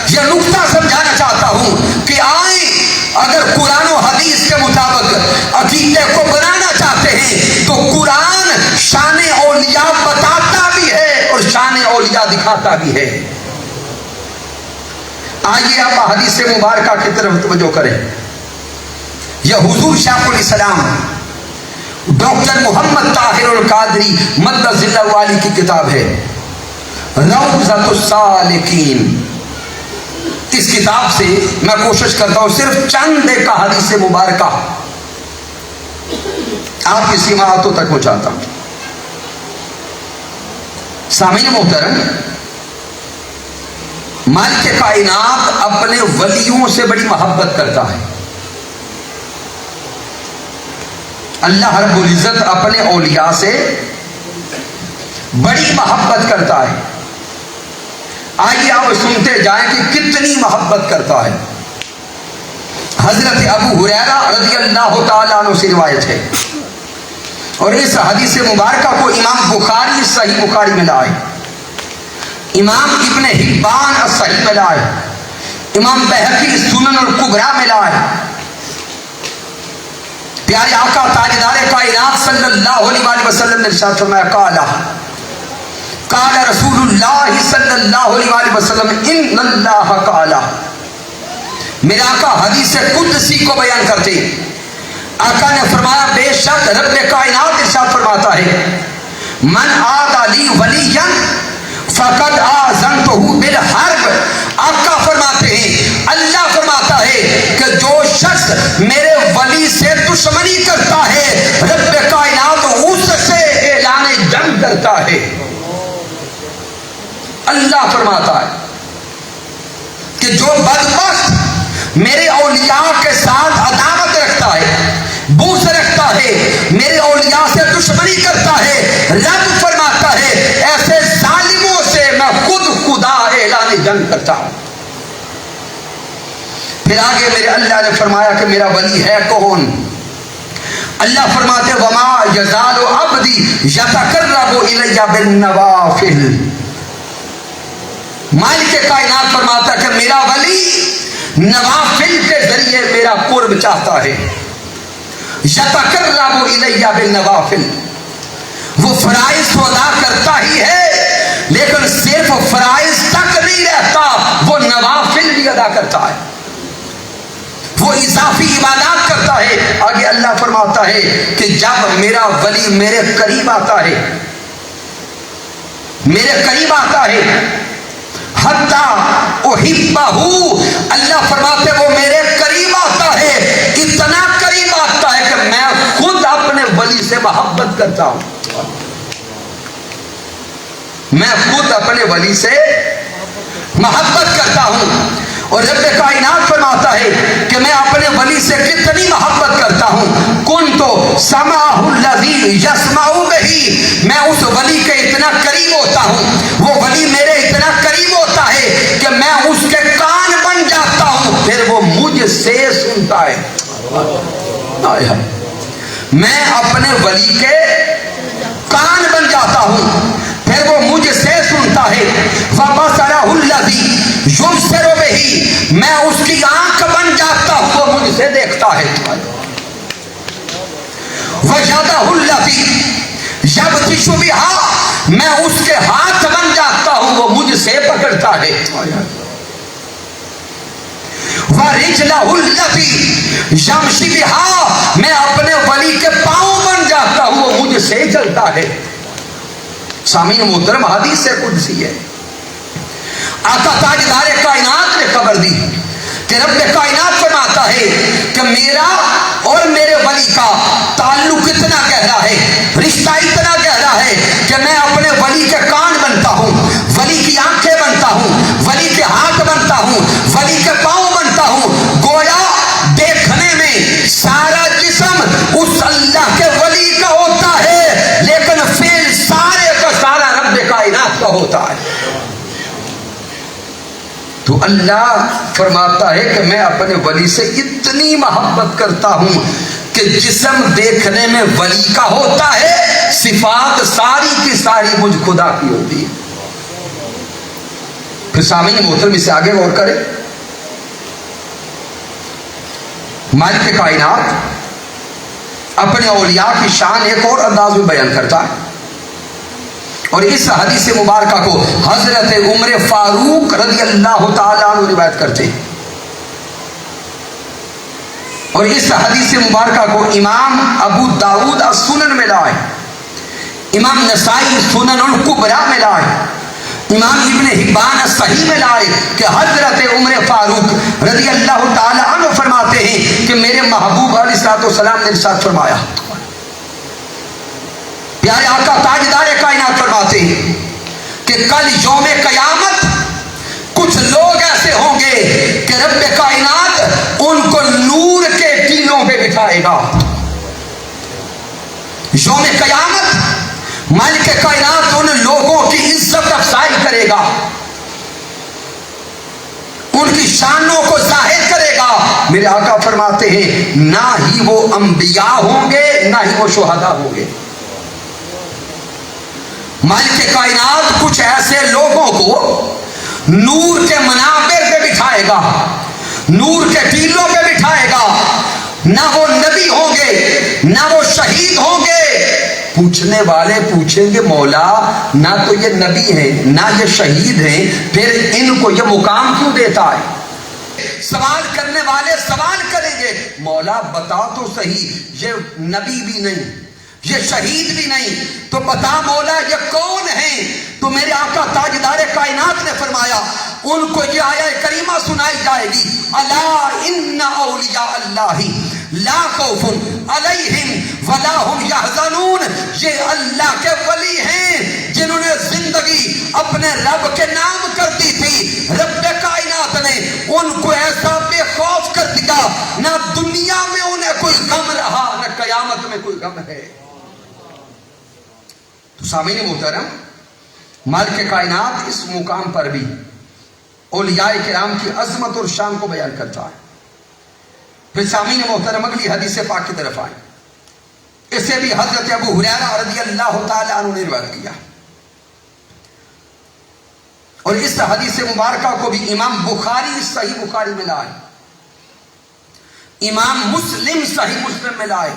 [SPEAKER 1] یہ نقطہ سمجھانا چاہتا ہوں کہ آئیں اگر قرآن و حدیث کے مطابق عقیدے کو بنانا چاہتے ہیں تو قرآن شان اولیاء بتاتا بھی ہے اور شان اولیاء دکھاتا بھی ہے. آئیے آپ حدیث مبارکہ کی طرف توجہ کریں. یہ حضور شیخ الاسلام ڈاکٹر محمد طاہر القادری مدث اللہ علی کی کتاب ہے روضۃ السالکین. اس کتاب سے میں کوشش کرتا ہوں صرف چند ایک احادیث مبارکہ آپ کی سماعتوں تک پہنچاتا ہوں. سامعین محترم, مالک کائنات اپنے ولیوں سے بڑی محبت کرتا ہے. اللہ رب العزت اپنے اولیاء سے بڑی محبت کرتا ہے. آئیے آپ سنتے جائیں کہ کتنی محبت کرتا ہے. حضرت ابو ہریرہ رضی اللہ تعالیٰ عنہ سے روایت ہے, اور اس حدیث مبارکہ کو امام بخاری صحیح بخاری میں لائے, امام ابن حبان صحیح میں لائے, امام بہقی سنن الکبریٰ میں لائے. پیارے آقا تاجدار کائنات صلی اللہ علیہ وسلم نے ارشاد فرمایا, قال رسول اللہ صلی اللہ علیہ وسلم ان اللہ قال. میرے آقا حدیث قدسی کو بیان کرتے, آقا نے فرمایا بے شک رب کائنات ارشاد فرماتا ہے, من عاد لی ولیا فقد آذنتہ بالحرب. آقا فرماتے ہیں, اللہ فرماتا ہے کہ جو شخص میرے ولی سے دشمنی کرتا ہے رب کائنات اس سے اعلان جنگ کرتا ہے. اللہ فرماتا ہے کہ جو بدبخت میرے اولیاء کے ساتھ عداوت رکھتا ہے، بغض رکھتا ہے، میرے اولیاء سے دشمنی کرتا ہے، رب فرماتا ہے ایسے ظالموں سے میں خود خدا اعلان جنگ کرتا ہوں. پھر آگے میرے اللہ نے فرمایا کہ میرا ولی ہے کون؟ اللہ فرماتے وما یزال عبدی یتقرب الی بالنوافل. مالک کائنات فرماتا کہ میرا ولی نوافل کے ذریعے میرا قرب چاہتا ہے. یتقرب الی بالنوافل، وہ فرائض تو ادا کرتا ہی ہے لیکن صرف فرائض تک نہیں رہتا، وہ نوافل بھی ادا کرتا ہے، وہ اضافی عبادات کرتا ہے. آگے اللہ فرماتا ہے کہ جب میرا ولی میرے قریب آتا ہے، میرے قریب آتا ہے حتی احبہ، اللہ فرماتے وہ میرے قریب آتا ہے، اتنا قریب آتا ہے کہ میں خود اپنے ولی سے محبت کرتا ہوں. میں خود اپنے ولی سے محبت کرتا ہوں. اور رب کائنات فرماتا ہے کہ میں اپنے ولی سے کتنی محبت کرتا ہوں. کنت سمعہ الذی یسمع بہ، میں اس ولی کے اتنا قریب ہوتا ہوں، وہ ولی میرے اتنا قریب ہوتا ہے کہ میں اس کے کان بن جاتا ہوں، پھر وہ مجھ سے سنتا ہے. میں اپنے ولی کے کان بن جاتا ہوں، پھر وہ مجھ سے سنتا ہے. وَبَصَرَهُ الَّذِي يُبْصِرُ بِهِ، میں اس کی آنکھ بن جاتا ہوں، وہ مجھ سے دیکھتا ہے. وَيَدَهُ الَّذِي يَبْطِشُ بِهَا، میں اس کے ہاتھ بن جاتا ہوں، وہ مجھ سے پکڑتا ہے. وَرِجْلَهُ الَّذِي يَمْشِي بِهَا، میں اپنے ولی کے پاؤں بن جاتا ہوں، وہ مجھ سے چلتا ہے. سامعین محترم، حدیث قدسی ہے. آقا تاجدار کائنات نے خبر دی کہ رب کائنات فرماتا ہے کہ میرا اور میرے ولی کا تعلق اتنا گہرا ہے، رشتہ اتنا گہرا ہے کہ میں اپنے ولی کے کان بنتا ہوں، ولی کی آنکھیں بنتا ہوں، ولی کے ہاتھ بنتا ہوں، ولی کے پاؤں بنتا ہوں. گویا دیکھنے میں سارا جسم اس اللہ کے ولی کا ہوتا ہے لیکن فعل سارے کا سارا رب کائنات کا ہوتا ہے. تو اللہ فرماتا ہے کہ میں اپنے ولی سے اتنی محبت کرتا ہوں کہ جسم دیکھنے میں ولی کا ہوتا ہے، صفات ساری کی ساری مجھ خدا کی ہوتی ہے. پھر سامعین محترم اس سے آگے غور کریں. مالک کائنات اپنے اولیاء کی شان ایک اور انداز میں بیان کرتا ہے، اور اس حدیث مبارکہ کو حضرت عمر فاروق رضی اللہ تعالیٰ عنہ روایت کرتے ہیں. اور اس حدیث مبارکہ کو امام ابو داؤد السنن میں لائے، امام نسائی سنن الکبریٰ میں لائے، امام ابن حبان صحیح میں لائے کہ حضرت عمر فاروق رضی اللہ تعالیٰ عنہ فرماتے ہیں کہ میرے محبوب علیہ السلام نے ارشاد فرمایا، پیارے آقا تاجدار کائنات فرماتے ہیں کہ کل یوم قیامت کچھ لوگ ایسے ہوں گے کہ رب کائنات ان کو نور کے ٹیلوں پہ بٹھائے گا. یوم قیامت مالک کائنات ان لوگوں کی عزت افزائی کرے گا، ان کی شانوں کو ظاہر کرے گا. میرے آقا فرماتے ہیں نہ ہی وہ انبیاء ہوں گے نہ ہی وہ شہداء ہوں گے. مالک کائنات کچھ ایسے لوگوں کو نور کے منابر پہ بٹھائے گا، نور کے ٹیلوں پہ بٹھائے گا. نہ وہ نبی ہوں گے نہ وہ شہید ہوں گے. پوچھنے والے پوچھیں گے مولا نہ تو یہ نبی ہیں نہ یہ شہید ہیں، پھر ان کو یہ مقام کیوں دیتا ہے؟ سوال کرنے والے سوال کریں گے مولا بتا تو صحیح، یہ نبی بھی نہیں یہ شہید بھی نہیں، تو بتا مولا یہ کون ہیں؟ تو میرے آقا تاجدار کائنات نے فرمایا ان کو یہ آیہ کریمہ سنائی جائے گی، الا ان اولیاء اللہ لا خوف علیہم ولا ہم یحزنون، یہ اللہ کے ولی ہیں جنہوں نے زندگی اپنے رب کے نام کر دی تھی۔ رب کائنات نے ان کو ایسا بے خوف کر دیا، نہ دنیا میں انہیں کوئی غم رہا نہ قیامت میں کوئی غم ہے۔ تو سامعین محترم، مالک کائنات اس مقام پر بھی اولیاء کرام کی عظمت اور شان کو بیان کرتا ہے۔ پھر سامعین محترم اگلی حدیث پاک کی طرف آئیں، اسے بھی حضرت ابو ہریرہ رضی اللہ تعالی عنہ نے روایت کیا، اور اس حدیث مبارکہ کو بھی امام بخاری صحیح بخاری میں لائے، امام مسلم صحیح مسلم میں لائے۔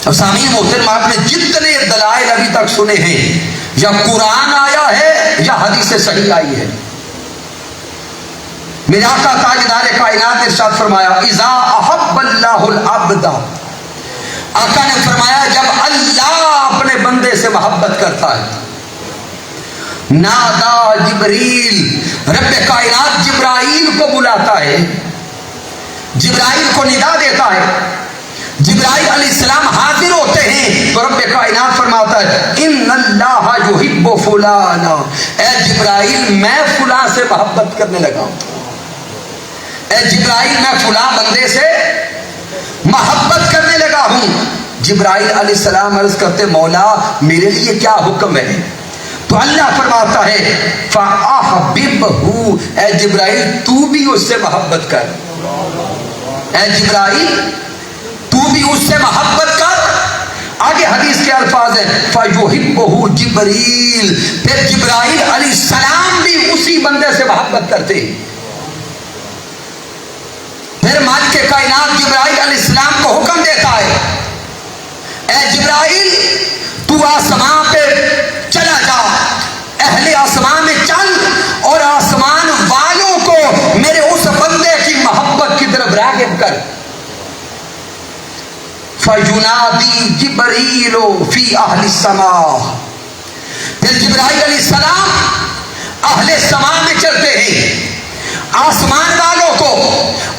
[SPEAKER 1] اب سامعین محترم، آپ نے جتنے دلائل ابھی تک سنے ہیں، یا قرآن آیا ہے یا حدیث صحیح آئی ہے۔ میرے آقا تاجدار کائنات ارشاد فرمایا اذا احب اللہ العبد، آقا نے فرمایا جب اللہ اپنے بندے سے محبت کرتا ہے، نادا جبریل، رب کائنات جبرائیل کو بلاتا ہے، جبرائیل کو ندا دیتا ہے، جبرائیل علیہ السلام حاضر ہوتے ہیں تو رب کائنات فرماتا ہے ان اللہ یحب فلانا، اے جبرائیل میں فلاں سے محبت کرنے لگا ہوں، اے جبرائیل میں فلاں بندے سے محبت کرنے لگا ہوں۔ جبرائیل علیہ السلام عرض کرتے مولا میرے لیے کیا حکم ہے؟ تو اللہ فرماتا ہے فَأَحْبِبْهُ، اے جبرائیل تو بھی اس سے محبت کر، اے جبرائیل تو بھی اس سے محبت کر۔ آگے حدیث کے الفاظ ہیں فَيُحِبُّهُ جبریل، پھر جبرائیل علیہ السلام بھی اسی بندے سے محبت کرتے۔ پھر مالک کائنات جبرائیل علیہ السلام کو حکم دیتا ہے اے جبرائیل تو آسمان پہ چلا جا، اہل آسمان میں چل اور آسمان والوں کو میرے اس بندے کی محبت کی طرف راغب کر۔ فَيُنَادِي جِبْرِيلُ فِي أَهْلِ السَّمَاءِ، پھر جبرائیل علیہ السلام اہل سماء میں چلتے ہیں، آسمان والوں کو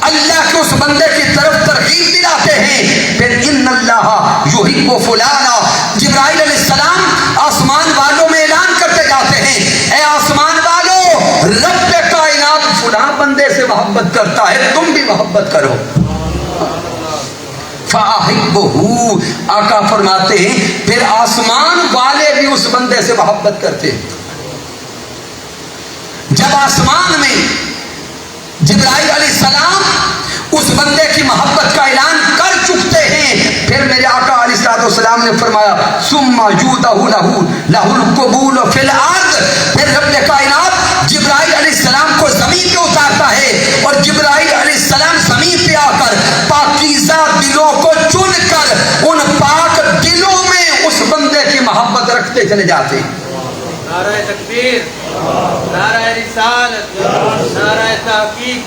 [SPEAKER 1] اللہ کے اس بندے کی طرف ترغیب دلاتے ہیں۔ پھر ان اللہ یحب فلانا، جبرائیل علیہ السلام آسمان والوں میں اعلان کرتے جاتے ہیں اے آسمان والوں رب کائنات فلاں بندے سے محبت کرتا ہے، تم بھی محبت کرو۔ فَأَحِبُّهُ، آقا فرماتے ہیں پھر آسمان والے بھی اس بندے سے محبت کرتے ہیں۔ جب آسمان میں جبرائیل علیہ السلام اس بندے کی محبت کا اعلان کر چکتے ہیں، پھر میرے آقا علیہ السلام نے فرمایا ثُمَّ يُودَهُ لَهُ الْقُبُولُ فِي الْأَرْضِ، پھر رب کائنات جبرائیل علیہ السلام کو زمین پہ اتارتا ہے، اور جبرائیل علیہ السلام زمین پہ آ کر پاکیزہ دلوں کو چن کر ان پاک دلوں میں اس بندے کی محبت رکھتے چلے جاتے ہیں۔
[SPEAKER 2] نعرہ تکبیر، نعرہ رسالت، نعرہ تحقیق،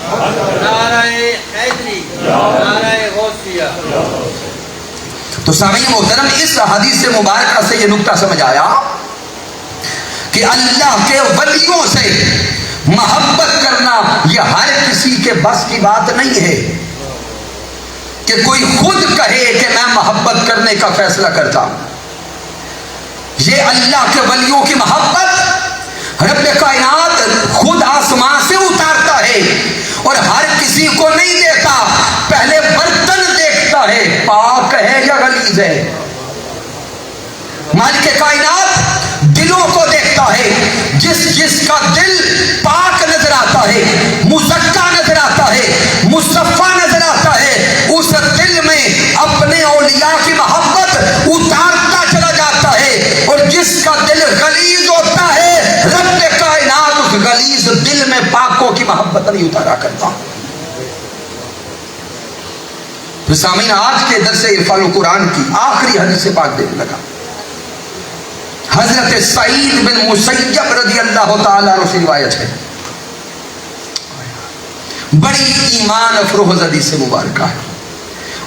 [SPEAKER 2] نعرہ حیدری، نعرہ غوثیہ۔
[SPEAKER 1] تو سامعین محترم، اس حدیث مبارکہ سے یہ نکتہ سمجھ آیا کہ اللہ کے ولیوں سے محبت کرنا یہ ہر کسی کے بس کی بات نہیں ہے کہ کوئی خود کہے کہ میں محبت کرنے کا فیصلہ کرتا ہوں۔ یہ اللہ کے ولیوں کی محبت رب کائنات خود آسمان سے اتارتا ہے اور ہر کسی کو نہیں دیتا، پہلے برتن دیکھتا ہے پاک ہے یا غلیظ ہے۔ مالک کائنات دلوں کو دیکھتا ہے، جس کا دل پاک نظر آتا ہے، مزکا نظر آتا ہے، مصفا نظر آتا ہے، اس دل میں اپنے اولیاء کی محبت اتارتا چلا جاتا ہے، اور جس کا دل غلیظ ہوتا ہے رب کائنات اس غلیظ دل میں پاکوں کی محبت نہیں اتارا کرتا۔ تو سامعین، آج کے درس عرفان القرآن کی آخری حدیث پاک دیکھنے لگا، حضرت سعید بن مسیب رضی اللہ تعالیٰ عنہ سے روایت ہے، بڑی ایمان افروز حدیث مبارکہ ہے،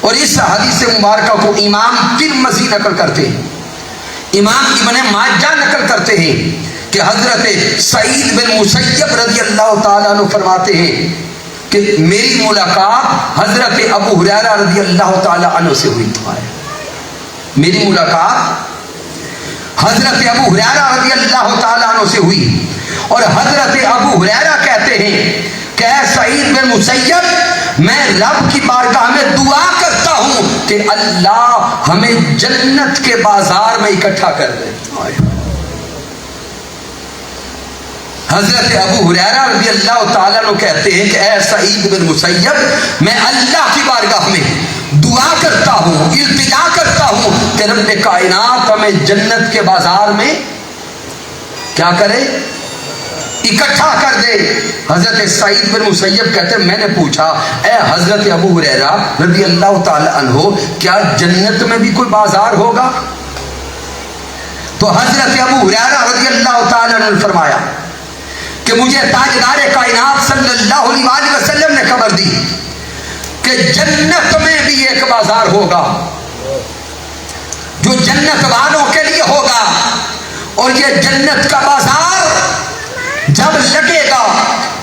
[SPEAKER 1] اور اس حدیث مبارکہ کو امام ترمذی نقل کرتے ہیں، امام ابن ماجہ نقل کرتے ہیں کہ حضرت سعید بن مسیب رضی اللہ تعالیٰ عنہ فرماتے ہیں کہ میری ملاقات حضرت ابو ہریرہ رضی اللہ تعالی عنہ سے ہوئی تھا. میری ملاقات حضرت ابو ہریرہ رضی اللہ تعالی عنہ سے ہوئی اور حضرت ابو ہریرہ کہتے ہیں کہ اے سعید بن مسیب میں رب کی بارگاہ میں دعا کرتا ہوں کہ اللہ ہمیں جنت کے بازار میں اکٹھا کر دے. حضرت ابو ہریرہ رضی اللہ تعالیٰ عنہ کہتے ہیں کہ اے سعید بن مسیب میں اللہ کی بارگاہ میں دعا کرتا ہوں, التجا کرتا ہوں کہ رب کائنات ہمیں جنت کے بازار میں کیا کرے, اکٹھا کر دے. حضرت سعید بن مسیب کہتے ہیں میں نے پوچھا اے حضرت ابو ہریرہ رضی اللہ تعالیٰ عنہ کیا جنت میں بھی کوئی بازار ہوگا؟ تو حضرت ابو ہریرہ رضی اللہ تعالیٰ عنہ نے فرمایا کہ مجھے تاجدار کائنات صلی اللہ علیہ وآلہ وسلم نے خبر دی کہ جنت میں بھی ایک بازار ہوگا جو جنت والوں کے لیے ہوگا, اور یہ جنت کا بازار جب لگے گا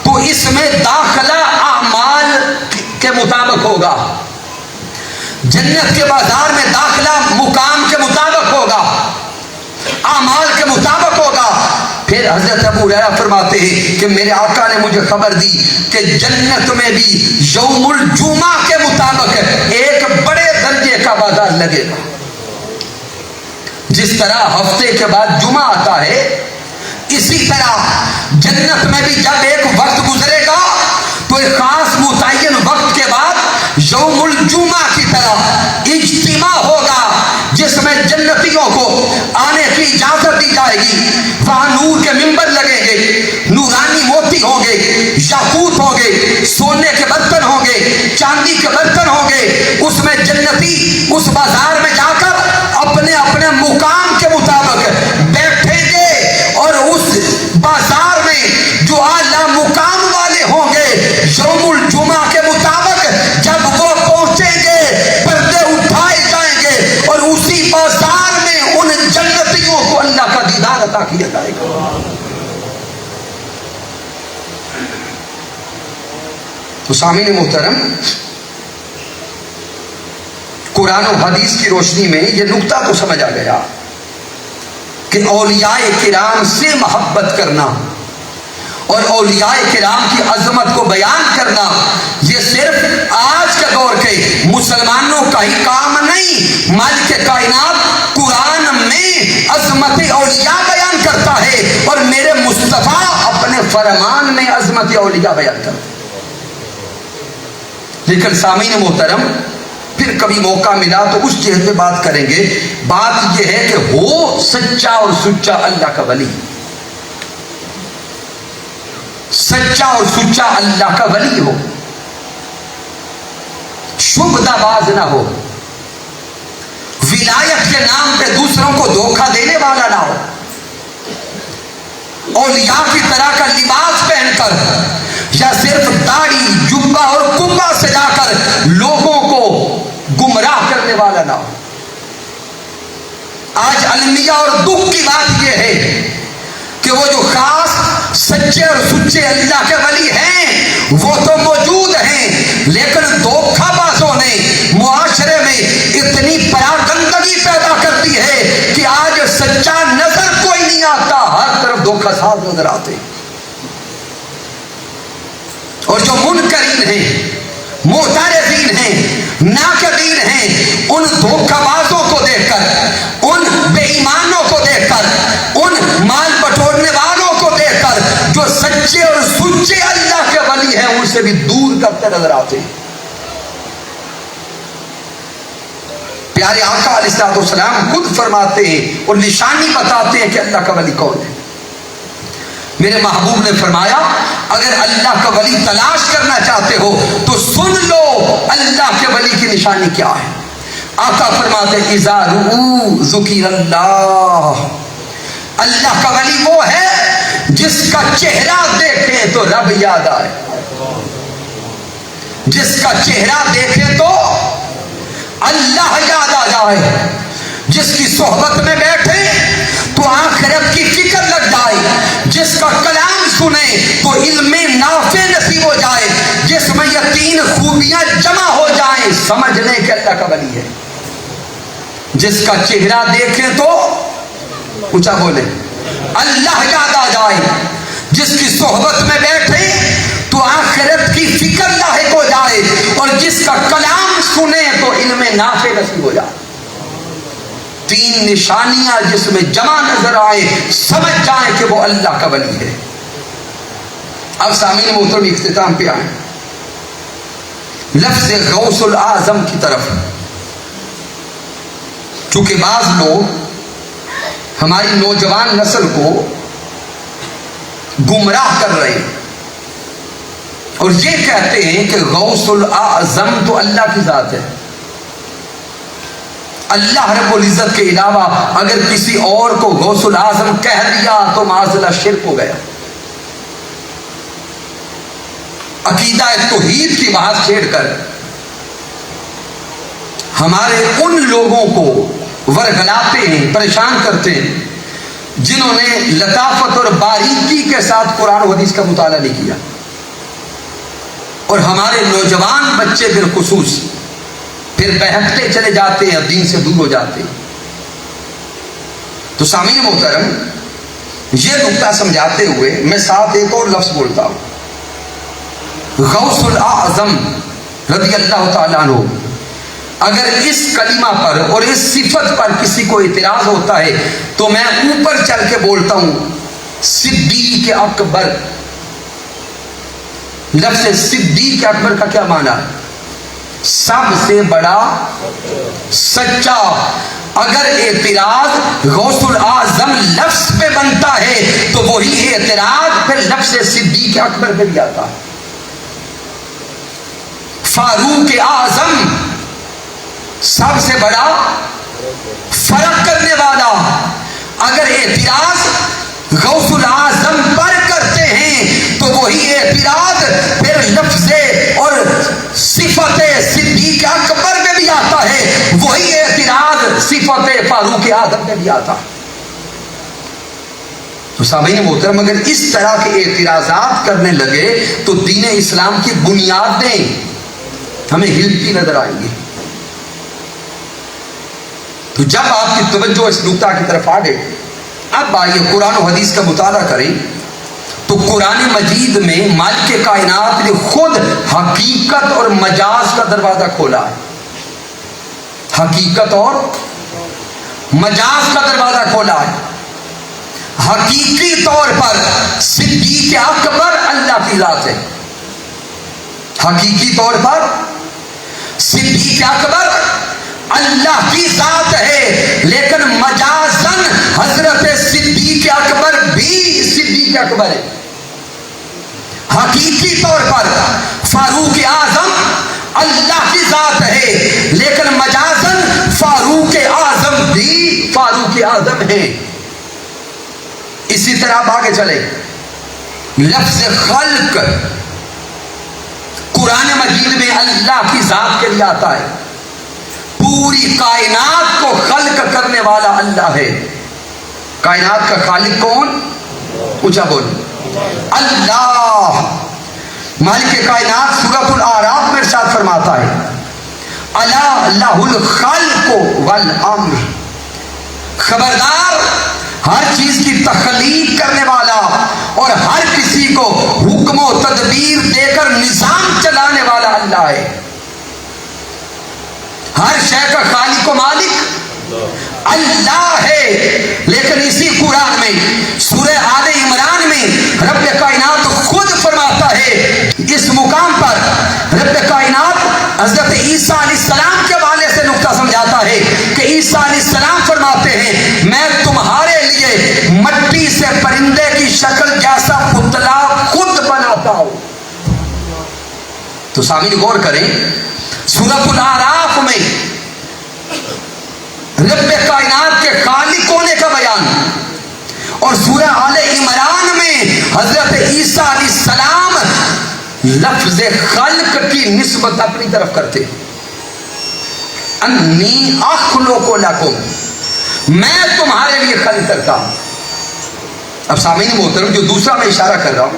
[SPEAKER 1] تو اس میں داخلہ اعمال کے مطابق ہوگا. جنت کے بازار میں داخلہ مقام کے مطابق ہوگا, اعمال کے مطابق ہوگا. پھر حضرت ابو ہریرہ فرماتے ہیں کہ میرے آقا نے مجھے خبر دی کہ جنت میں بھی یوم الجمعہ کے مطابق ایک بڑے درجے کا بازار لگے گا. جس طرح ہفتے کے بعد جمعہ آتا ہے اسی طرح جنت میں بھی جب ایک وقت گزرے گا تو ایک خاص متعین وقت کے بعد یوم الجمعہ کی طرح اجتماع ہوگا جس میں جنتیوں کو آنے کی اجازت دی جائے گی. وہاں نور کے ممبر لگیں گے, نورانی موتی ہوں گے, یاقوت ہوں گے, سونے کے برتن ہوں گے, چاندی کے برتن ہوں گے. اس میں جنتی اس بازار میں جا کر اپنے اپنے مقام کے مطابق بیٹھیں گے اور اس بازار میں جو اعلیٰ مقام والے ہوں گے یوم الجمعہ کے مطابق جب وہ پہنچیں گے پردے اٹھائے جائیں گے اور اسی بازار میں ان جنتیوں کو اللہ کا دیدار عطا کیا جائے گا. تو سامعین محترم, قرآن و حدیث کی روشنی میں یہ نقطہ تو سمجھ آ گیا کہ اولیاء کرام سے محبت کرنا اور اولیاء کرام کی عظمت کو بیان کرنا یہ صرف آج کے دور کے مسلمانوں کا ہی کام نہیں. مالک کائنات قرآن میں عظمت اولیاء بیان کرتا ہے اور میرے مصطفیٰ اپنے فرمان میں عظمت اولیاء بیان کرتا ہے. لیکن سامعین محترم پھر کبھی موقع ملا تو اس جہت پہ بات کریں گے. بات یہ ہے کہ ہو سچا اور سچا اللہ کا ولی, سچا اور سچا اللہ کا ولی ہو, شبدہ باز نہ ہو, ولایت کے نام پہ دوسروں کو دھوکہ دینے والا نہ ہو, اولیاء کی طرح کا لباس پہن کر یا صرف داڑھی جبہ اور کبہ سجا کر لوگوں کو گمراہ کرنے والا نہ ہو. آج المیہ اور دکھ کی بات یہ ہے کہ وہ جو خاص سچے اور سچے اللہ کے ولی ہیں وہ تو موجود ہیں, لیکن دھوکہ بازوں نے معاشرے میں اتنی پراگندگی پیدا کر دی ہے کہ آج سچا نظر کوئی نہیں آتا, ہر طرف دھوکہ ساز نظر آتے. اور جو منکرین ہیں, معترضین ہیں, ناقدین ہیں, ان دھوکہ بازوں کو دیکھ کر, ان بے ایمانوں کو دیکھ کر, ان مال بٹورنے والوں کو دیکھ کر جو سچے اور سچے اللہ کے ولی ہیں ان سے بھی دور کرتے نظر آتے ہیں. پیارے آقا علیہ السلام خود فرماتے ہیں اور نشانی بتاتے ہیں کہ اللہ کا ولی کون ہے. میرے محبوب نے فرمایا اگر اللہ کا ولی تلاش کرنا چاہتے ہو تو سن لو اللہ کے ولی کی نشانی کیا ہے. آقا فرماتے ہیں اذا رؤوا ذکر اللہ, اللہ کا ولی وہ ہے جس کا چہرہ دیکھیں تو رب یاد آئے, جس کا چہرہ دیکھیں تو اللہ یاد آ جائے, جس کی صحبت میں بیٹھے تو آخرت کی فکر لگ جائے, جس کا کلام سنے تو علم نافع نصیب ہو جائے, جس میں یہ تین خوبیاں جمع ہو جائیں سمجھ لیں کہ اللہ کا ولی ہے. جس کا چہرہ دیکھیں تو اونچا بولے اللہ یاد آ جائے, جس کی صحبت میں بیٹھے تو آخرت کی فکر لاحق ہو جائے, اور جس کا کلام سنے تو علم نافع نصیب ہو جائے. تین نشانیاں جس میں جمع نظر آئے سمجھ جائیں کہ وہ اللہ کا ولی ہے. اب سامعین محترم اختتام پہ آئیں. لفظ غوث الاعظم کی طرف, چونکہ بعض لوگ ہماری نوجوان نسل کو گمراہ کر رہے ہیں اور یہ کہتے ہیں کہ غوث الاعظم تو اللہ کی ذات ہے. اللہ رب العزت کے علاوہ اگر کسی اور کو غوث الاعظم کہہ دیا تو معاذ اللہ شرک ہو گیا. عقیدہ توحید کی بات چھیڑ کر ہمارے ان لوگوں کو ورگلاتے ہیں, پریشان کرتے ہیں جنہوں نے لطافت اور باریکی کے ساتھ قرآن و حدیث کا مطالعہ نہیں کیا, اور ہمارے نوجوان بچے بالخصوص پھر بہکتے چلے جاتے ہیں, دین سے دور ہو جاتے ہیں. تو سامعین محترم, یہ نقطہ سمجھاتے ہوئے میں ساتھ ایک اور لفظ بولتا ہوں. غوث الاعظم رضی اللہ تعالیٰ عنہ, اگر اس کلمہ پر اور اس صفت پر کسی کو اعتراض ہوتا ہے تو میں اوپر چل کے بولتا ہوں صدیق اکبر. لفظ صدیق اکبر کا کیا معنی ہے؟ سب سے بڑا سچا. اگر اعتراض غوث الاعظم لفظ پہ بنتا ہے تو وہی اعتراض پھر لفظ صدیق اکبر پہ بھی آتا ہے. فاروق اعظم سب سے بڑا فرق کرنے والا. اگر اعتراض غوث الاعظم پر کرتے ہیں تو وہی اعتراض پھر لفظ اور صفت صدیق اکبر میں بھی آتا ہے, وہی اعتراض صفت فاروق اعظم میں بھی آتا ہے. تو سامعین محترم, اگر اس طرح کے اعتراضات کرنے لگے تو دین اسلام کی بنیادیں ہمیں ہلتی نظر آئیں گی. تو جب آپ کی توجہ اس نقطہ کی طرف آ گئی, اب آئیے قرآن و حدیث کا مطالعہ کریں تو قرآن مجید میں مالک کائنات نے خود حقیقت اور مجاز کا دروازہ کھولا ہے. حقیقت اور مجاز کا دروازہ کھولا ہے. حقیقی طور پر صدیق اکبر اللہ کی ذات ہے. حقیقی طور پر صدیق اکبر اللہ کی ذات ہے, لیکن مجازن حضرت صدیق اکبر بھی صدیق اکبر ہے. حقیقی طور پر فاروق اعظم اللہ کی ذات ہے, لیکن مجازن فاروق اعظم بھی فاروق اعظم ہے. اسی طرح آپ آگے چلے, لفظ خلق قرآن مجید میں اللہ کی ذات کے لیے آتا ہے. پوری کائنات کو خلق کرنے والا اللہ ہے. کائنات کا خالق کون؟ اونچا بول اللہ. مالک کائنات سورۃ الاعراف میں ارشاد فرماتا ہے الا لہ الخلق والامر, خبردار ہر چیز کی تخلیق کرنے والا اور ہر کسی کو حکم و تدبیر دے کر نظام چلانے والا اللہ ہے. ہر شے کا خالق و مالک اللہ ہے. لیکن اسی قرآن میں سورہ آل عمران میں رب کائنات خود فرماتا ہے, اس مقام پر رب کائنات حضرت عیسیٰ علیہ السلام کے حوالے سے نقطہ سمجھاتا ہے کہ عیسیٰ علیہ السلام فرماتے ہیں میں تمہارے لیے مٹی سے پرندے کی شکل جیسا پتلا خود بناتا ہوں. تو سامعین غور کریں, سورۃ الاعراف میں رب کائنات کے خالق ہونے کا بیان, اور سورہ آل عمران میں حضرت عیسیٰ علیہ السلام لفظ خلق کی نسبت اپنی طرف کرتے. انی اخلق لکم, میں تمہارے لیے خلق کرتا ہوں. اب سامعین محترم, جو دوسرا میں اشارہ کر رہا ہوں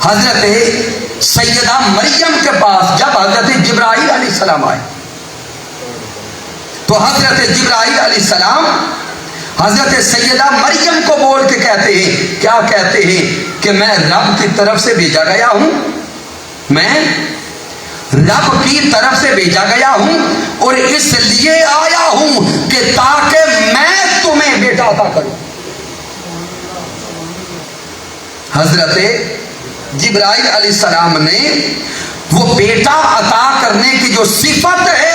[SPEAKER 1] حضرت سیدہ مریم کے پاس جب حضرت جبرائیل علیہ السلام آئے تو حضرت جبرائیل علیہ السلام حضرت سیدہ مریم کو بول کے کہتے ہیں، کیا کہتے ہیں کہ میں رب کی طرف سے بھیجا گیا ہوں، میں رب کی طرف سے بھیجا گیا ہوں اور اس لیے آیا ہوں کہ تاکہ میں تمہیں بیٹا عطا کروں۔ حضرت جبرائیل علیہ السلام نے وہ بیٹا عطا کرنے کی جو صفت ہے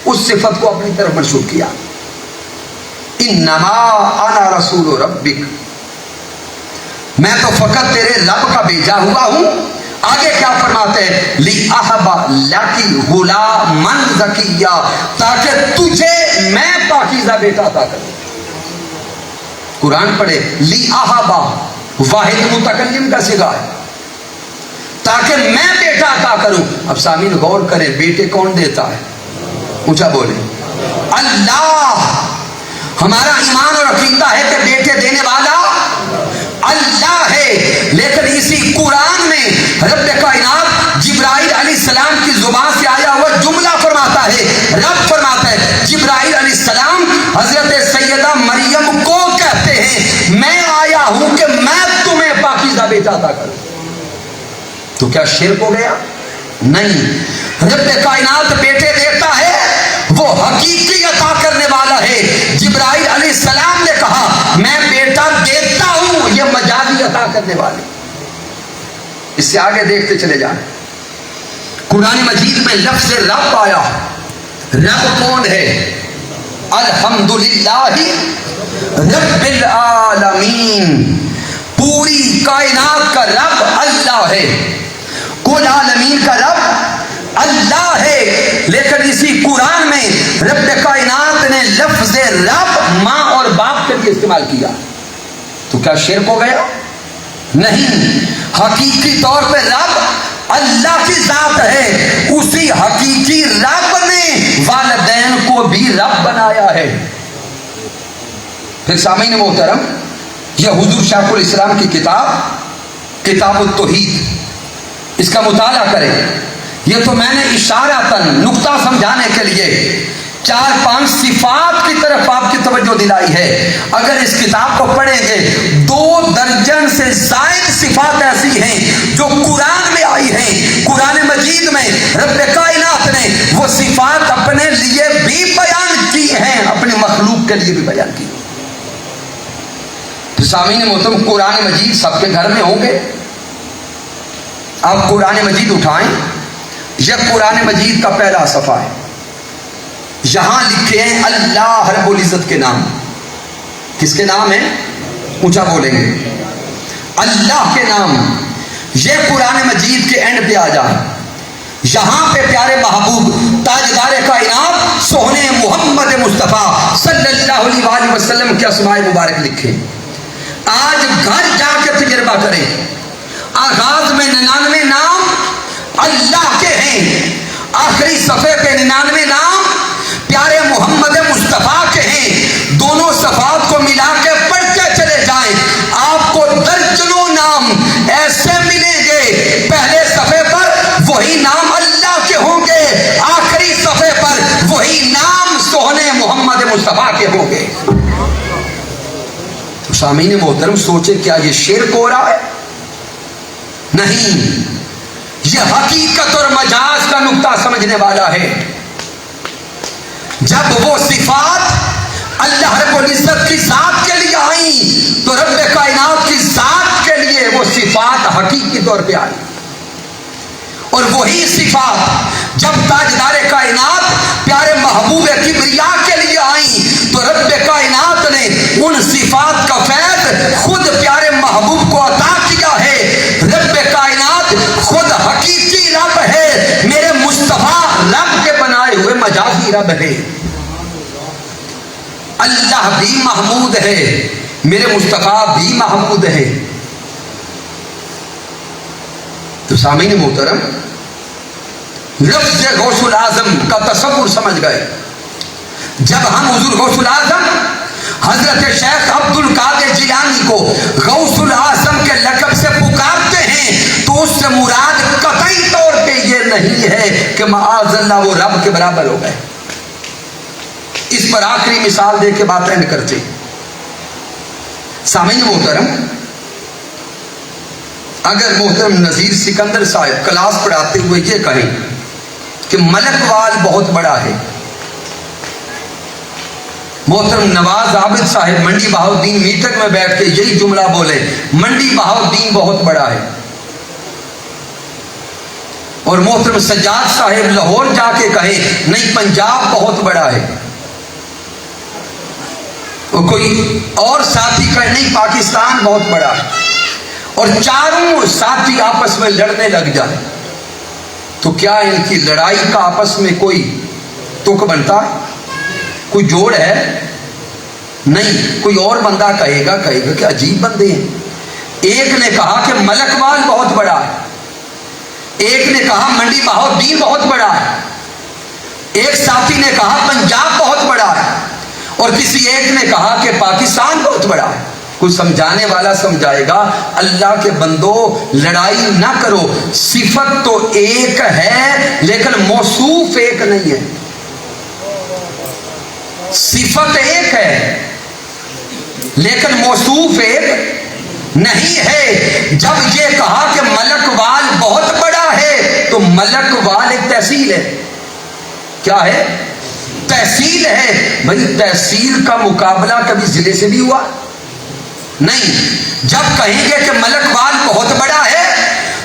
[SPEAKER 1] اس صفت کو اپنی طرف منسوب کیا، انما انا رسول ربک، میں تو فقط تیرے رب کا بھیجا ہوا ہوں۔ آگے کیا فرماتے ہیں، لِأَحَبَ لَكِ غُلَامًا زَكِيًّا، تاکہ تجھے میں پاکیزہ بیٹا عطا کروں۔ قرآن پڑھے، لِأَحَبَ واحد متکلم کا صیغہ ہے، تاکہ میں بیٹا عطا کروں۔ اب سامعین غور کریں، بیٹے کون دیتا ہے؟ اونچا بولے، اللہ۔ ہمارا ایمان اور عقیدہ ہے کہ بیٹے دینے والا اللہ ہے، لیکن اسی قرآن میں رب کائنات جبرائیل علیہ السلام کی زبان سے آیا ہوا جملہ فرماتا ہے، رب فرماتا ہے جبرائیل علیہ السلام حضرت سیدہ مریم کو کہتے ہیں میں آیا ہوں کہ میں تمہیں پاکیزہ بیٹا عطا کروں۔ تو کیا شرک ہو گیا؟ نہیں، رب کائنات بیٹے دیتا ہے، وہ حقیقی عطا کرنے والا ہے۔ جبرائیل علیہ السلام نے کہا میں بیٹا دیتا ہوں، یہ مجازی عطا کرنے والے۔ اس سے آگے دیکھتے چلے جائیں، قرآن مجید میں لفظ رب آیا، رب کون ہے؟ الحمدللہ رب العالمین، پوری کائنات کا رب اللہ ہے، کل عالمین کا رب اللہ ہے۔ لیکن اسی قرآن میں رب کائنات نے لفظ رب ماں اور باپ کے لیے استعمال کیا، تو کیا شرک ہو گیا؟ نہیں، حقیقی طور پہ رب اللہ کی ذات ہے، اسی حقیقی رب نے والدین کو بھی رب بنایا ہے۔ پھر سامعین محترم، یہ حضور شیخ الاسلام کی کتاب التوحید، اس کا مطالعہ کریں۔ یہ تو میں نے اشارتاً نقطہ سمجھانے کے لیے 4-5 صفات کی طرف آپ کی توجہ دلائی ہے۔ اگر اس کتاب کو پڑھیں گے 2 درجن سے زائد صفات ایسی ہیں جو قرآن میں آئی ہیں۔ قرآن مجید میں رب کائنات نے وہ صفات اپنے لیے بھی بیان کی ہیں، اپنی مخلوق کے لیے بھی بیان کی۔ سامعین محترم، قرآن مجید سب کے گھر میں ہوں گے، آپ قرآن مجید اٹھائیں، یہ قرآن مجید کا پہلا صفحہ ہے، یہاں لکھے ہیں اللہ رب العزت کے نام۔ کس کے نام ہے؟ اونچا بولیں گے، اللہ کے نام۔ یہ قرآن مجید کے اینڈ پہ آ جائے، یہاں پہ پیارے محبوب تاجدار کائنات سونے محمد مصطفیٰ صلی اللہ علیہ وآلہ وسلم کے اسماء مبارک لکھے۔ آج گھر جا کے تجربہ کریں، آغاز میں 99 نام اللہ کے ہیں، آخری صفحے پہ 99 نام پیارے محمد مصطفیٰ کے ہیں۔ دونوں صفحات کو ملا کے پڑھتے چلے جائیں، آپ کو درجنوں نام ایسے ملیں گے، پہلے صفحے پر وہی نام اللہ کے ہوں گے، آخری صفحے پر وہی نام سونے محمد مصطفیٰ کے ہوں گے۔ تو سامعین محترم سوچے، کیا یہ شرک ہو رہا ہے؟ نہیں، یہ حقیقت اور مجاز کا نقطہ سمجھنے والا ہے۔ جب وہ صفات اللہ رب العزت کی ذات کے لیے آئیں تو رب کائنات کی ذات کے لیے وہ صفات حقیقی طور پہ آئی، اور وہی صفات جب تاجدار کائنات پیارے محبوب کبریا کے لیے آئیں تو رب کائنات نے ان صفات کا فیض خود پیارے محبوب کو عطا کیا ہے۔ رب کائنات خود حقیقی رب ہے، میرے مصطفیٰ رب کے بنائے ہوئے مجازی رب ہے۔ اللہ بھی محمود ہے، میرے مصطفیٰ بھی محمود ہے۔ تو سامعین محترم، لفظ غوث العظم کا تصور سمجھ گئے۔ جب ہم حضور غوث العظم حضرت شیخ عبد القادر جیلانی کو غوث العظم کے لقب سے پکارتے ہیں تو تو اس سے مراد قطعی طور پہ یہ نہیں ہے کہ معاذ اللہ وہ رب کے برابر ہو گئے. اس پر آخری مثال دے کے بات اینڈ کرتے. سامعین محترم، اگر محترم نذیر سکندر صاحب کلاس پڑھاتے ہوئے یہ کہیں کہ ملک وال بہت بڑا ہے، محترم نواز عابد صاحب منڈی بہاؤالدین میٹنگ میں بیٹھ کے یہی جملہ بولے، منڈی بہاؤالدین بہت بڑا ہے، اور محترم سجاد صاحب لاہور جا کے کہے نہیں پنجاب بہت بڑا ہے، اور کوئی اور ساتھی کہے نہیں پاکستان بہت بڑا ہے، اور چاروں ساتھی آپس میں لڑنے لگ جائے، تو کیا ان کی لڑائی کا آپس میں کوئی تک بنتا ہے؟ کوئی جوڑ ہے؟ نہیں. کوئی اور بندہ کہے گا کہ عجیب بندے ہیں، ایک نے کہا کہ ملک وال بہت بڑا ہے، ایک نے کہا منڈی بہاؤالدین بہت بڑا ہے، ایک ساتھی نے کہا پنجاب بہت بڑا ہے، اور کسی ایک نے کہا کہ پاکستان بہت بڑا ہے. کوئی سمجھانے والا سمجھائے گا اللہ کے بندو لڑائی نہ کرو، صفت تو ایک ہے لیکن موصوف ایک نہیں ہے. صفت ایک ہے لیکن موصوف ایک نہیں ہے. جب یہ کہا کہ ملک وال بہت بڑا ہے تو ملک وال ایک تحصیل ہے. کیا ہے؟ تحصیل ہے. بھائی تحصیل کا مقابلہ کبھی ضلع سے بھی ہوا نہیں. جب کہیں گے کہ ملک وال بہت بڑا ہے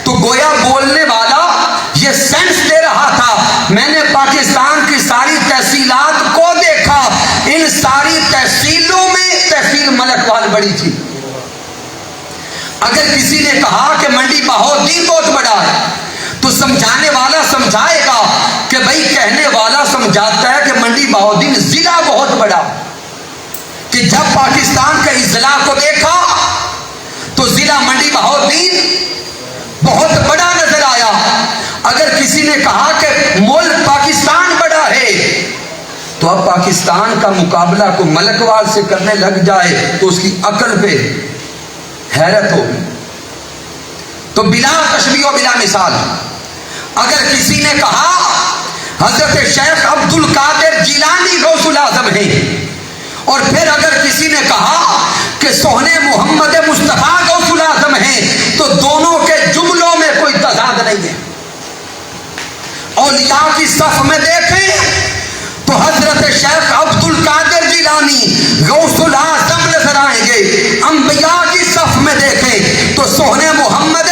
[SPEAKER 1] تو گویا بولنے والا یہ سینس دے رہا تھا میں نے پاکستان کی ساری تحصیلات کو دیکھا، ان ساری تحصیلوں میں تحصیل ملک وال بڑی تھی. اگر کسی نے کہا کہ منڈی بہاؤالدین بہت بڑا ہے تو سمجھانے والا سمجھائے گا کہ بھائی کہنے والا سمجھاتا ہے کہ منڈی بہاؤالدین ضلع بہت بڑا، کہ جب پاکستان کے اضلاع کو دیکھا تو ضلع منڈی بہاؤالدین بہت بڑا نظر آیا. اگر کسی نے کہا کہ ملک پاکستان بڑا ہے تو اب پاکستان کا مقابلہ کو ملک وال سے کرنے لگ جائے تو اس کی عقل پہ حیرت ہوگی. تو بلا تشبیہ و بلا مثال اگر کسی نے کہا حضرت شیخ عبد القادر جیلانی غوث الاعظم ہیں، اور پھر اگر کسی نے کہا کہ سوہنے محمد مصطفیٰ غوث الاعظم ہیں، تو دونوں کے جملوں میں کوئی تضاد نہیں ہے. اولیاء کی صف میں دیکھیں تو حضرت شیخ عبد القادر جیلانی غوث الاعظم نظر آئیں گے، انبیاء کی صف میں دیکھیں تو سوہنے محمد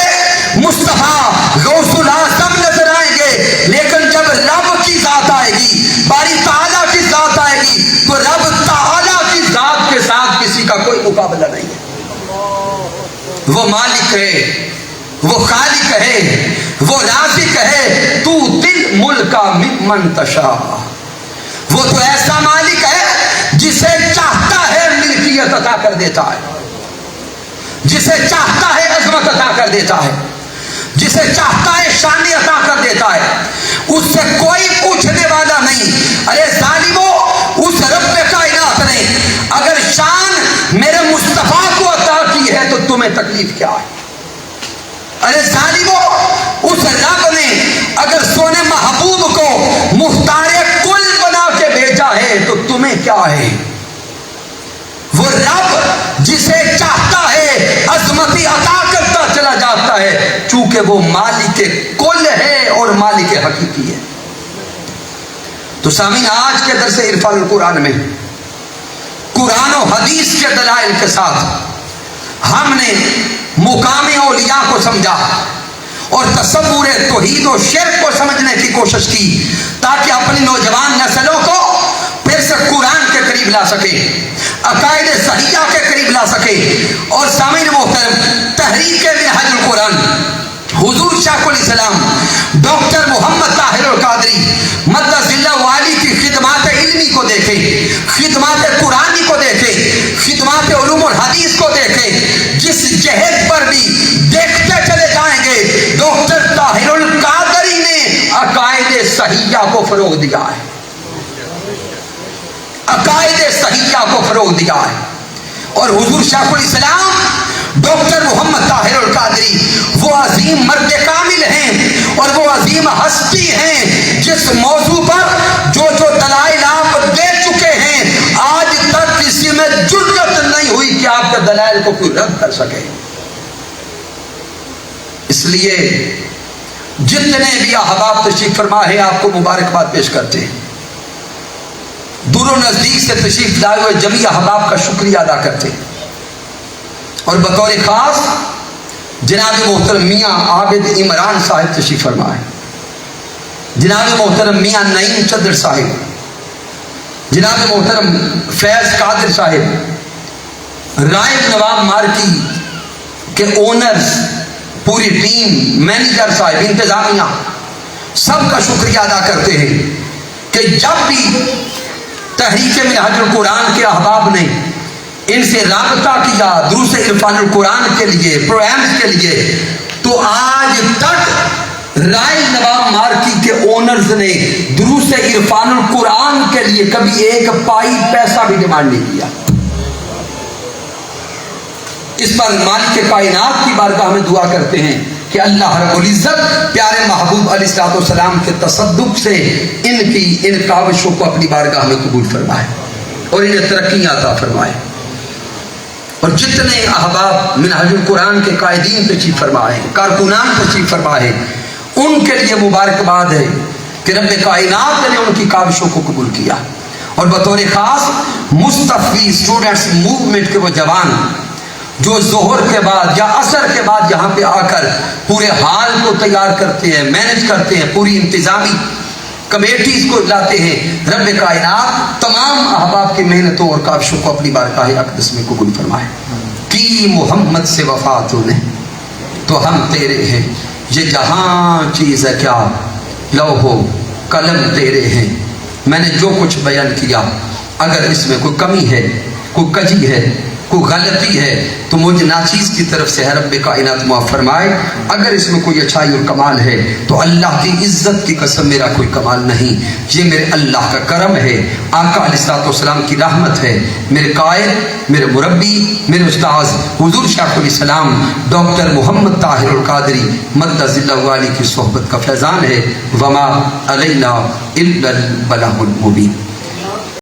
[SPEAKER 1] مصطفیٰ غوث الاعظم نظر آئیں گے. لیکن جب رب کی ذات آئے گی، باری تعالیٰ کی ذات آئے گی، تو رب تعالیٰ کی ذات کے ساتھ کسی کا کوئی مقابلہ نہیں ہے. وہ مالک ہے، وہ خالق ہے، وہ رازق ہے. تو دل ملکا ممن تشاء، وہ تو ایسا مالک ہے جسے چاہتا ہے ملکیت عطا کر دیتا ہے، جسے چاہتا ہے عظمت عطا کر دیتا ہے، جسے چاہتا ہے شان عطا کر دیتا ہے. اس سے کوئی پوچھنے والا نہیں. ارے ظالمو، اس رب کائنات نے اگر شان میرے مصطفیٰ کو عطا کی ہے تو تمہیں تکلیف کیا ہے؟ ارے ظالمو، اس رب نے اگر سونے محبوب کو مختار کل بنا کے بھیجا ہے تو تمہیں کیا ہے؟ وہ رب جسے چاہتا ہے عظمتی عطا کرتا چلا جاتا ہے، چونکہ وہ مالک کل ہے اور مالک حقیقی ہے. تو سامعین، آج کے درس عرفان القرآن میں قرآن و حدیث کے دلائل کے ساتھ ہم نے مقام اولیاء کو سمجھا اور تصور توحید و شرک کو سمجھنے کی کوشش کی تاکہ اپنی نوجوان نسلوں کو پھر سے قرآن کے قریب لا سکے، عقائد صحیحہ کے قریب لا سکے. اور سامعین محترم، تحریک منہاج القرآن حضور شیخ الاسلام ڈاکٹر محمد طاہر القادری مدث اللہ علی کی خدمات علمی کو دیکھیں، خدمات قرآنی کو دیکھیں، خدمات علوم الحدیث کو دیکھیں. جس جہد پر بھی دیکھتے چلے جائیں گے ڈاکٹر طاہر القادری نے عقائد صحیحہ کو فروغ دیا ہے، عقائد صحیحہ کو فروغ دیا ہے. اور حضور شیخ الاسلام ڈاکٹر محمد طاہر القادری وہ عظیم مرد کامل ہیں اور وہ عظیم ہستی ہیں جس موضوع پر جو دلائل آپ دے چکے ہیں آج تک کسی میں جرأت نہیں ہوئی کہ آپ کے دلائل کو کوئی رد کر سکے. اس لیے جتنے بھی احباب تشریف فرما ہے آپ کو مبارکباد پیش کرتے ہیں. دور و نزدیک سے تشریف لائے ہوئے جمیع احباب کا شکریہ ادا کرتے ہیں اور بطور خاص جناب محترم میاں عابد عمران صاحب تشریف فرما ہے, جناب محترم میاں نعیم چدر صاحب, جناب محترم فیض قادر صاحب, رائے نواب مارکی کے اونرز, پوری ٹیم, مینیجر صاحب, انتظامیہ, سب کا شکریہ ادا کرتے ہیں کہ جب بھی تحریک منہاج القرآن کے احباب نے ان سے رابطہ کیا دروس عرفان القرآن کے لیے, پروگرامز کے لیے, تو آج تک رائے نواب مارکی کے اونرز نے دروس عرفان القرآن کے لیے کبھی ایک پائی پیسہ بھی ڈیمانڈ نہیں کیا. اس پر مالک کائنات کی بارگاہ میں دعا کرتے ہیں کہ اللہ رب العزت پیارے محبوب علیہ الصلوۃ والسلام کے تصدق سے ان کاوشوں کو اپنی بارگاہ میں قبول فرمائے اور انہیں ترقیاں عطا فرمائے. اور جتنے احباب منہاج القرآن کے قائدین تشریف فرمائے, کارکنان تشریف فرمائے, ان کے لیے مبارکباد ہے کہ رب کائنات نے ان کی کاوشوں کو قبول کیا. اور بطور خاص مصطفی اسٹوڈنٹس موومنٹ کے وہ جوان جو ظہر کے بعد یا عصر کے بعد یہاں پہ آ کر پورے حال کو تیار کرتے ہیں, مینج کرتے ہیں, پوری انتظامی کمیٹیز کو لاتے ہیں, رب کائنات تمام احباب کی محنتوں اور کاوشوں کو اپنی بارگاہ اقدس میں قبول فرمائے. کی محمد سے وفا تو نے تو ہم تیرے ہیں, یہ جہاں چیز ہے کیا لوح و قلم تیرے ہیں. میں نے جو کچھ بیان کیا اگر اس میں کوئی کمی ہے, کوئی کجی ہے, کوئی غلطی ہے تو مجھ ناچیز کی طرف سے ہے رب کائنات معاف فرمائے. اگر اس میں کوئی اچھائی اور کمال ہے تو اللہ کی عزت کی قسم میرا کوئی کمال نہیں, یہ میرے اللہ کا کرم ہے, آقا علیہ الصلوۃ والسلام کی رحمت ہے. میرے قائد, میرے مربی, میرے استاذ حضور شیخ الاسلام ڈاکٹر محمد طاہر القادری مد ظلہ علی کی صحبت کا فیضان ہے. وما علینا الا البلاغ المبین.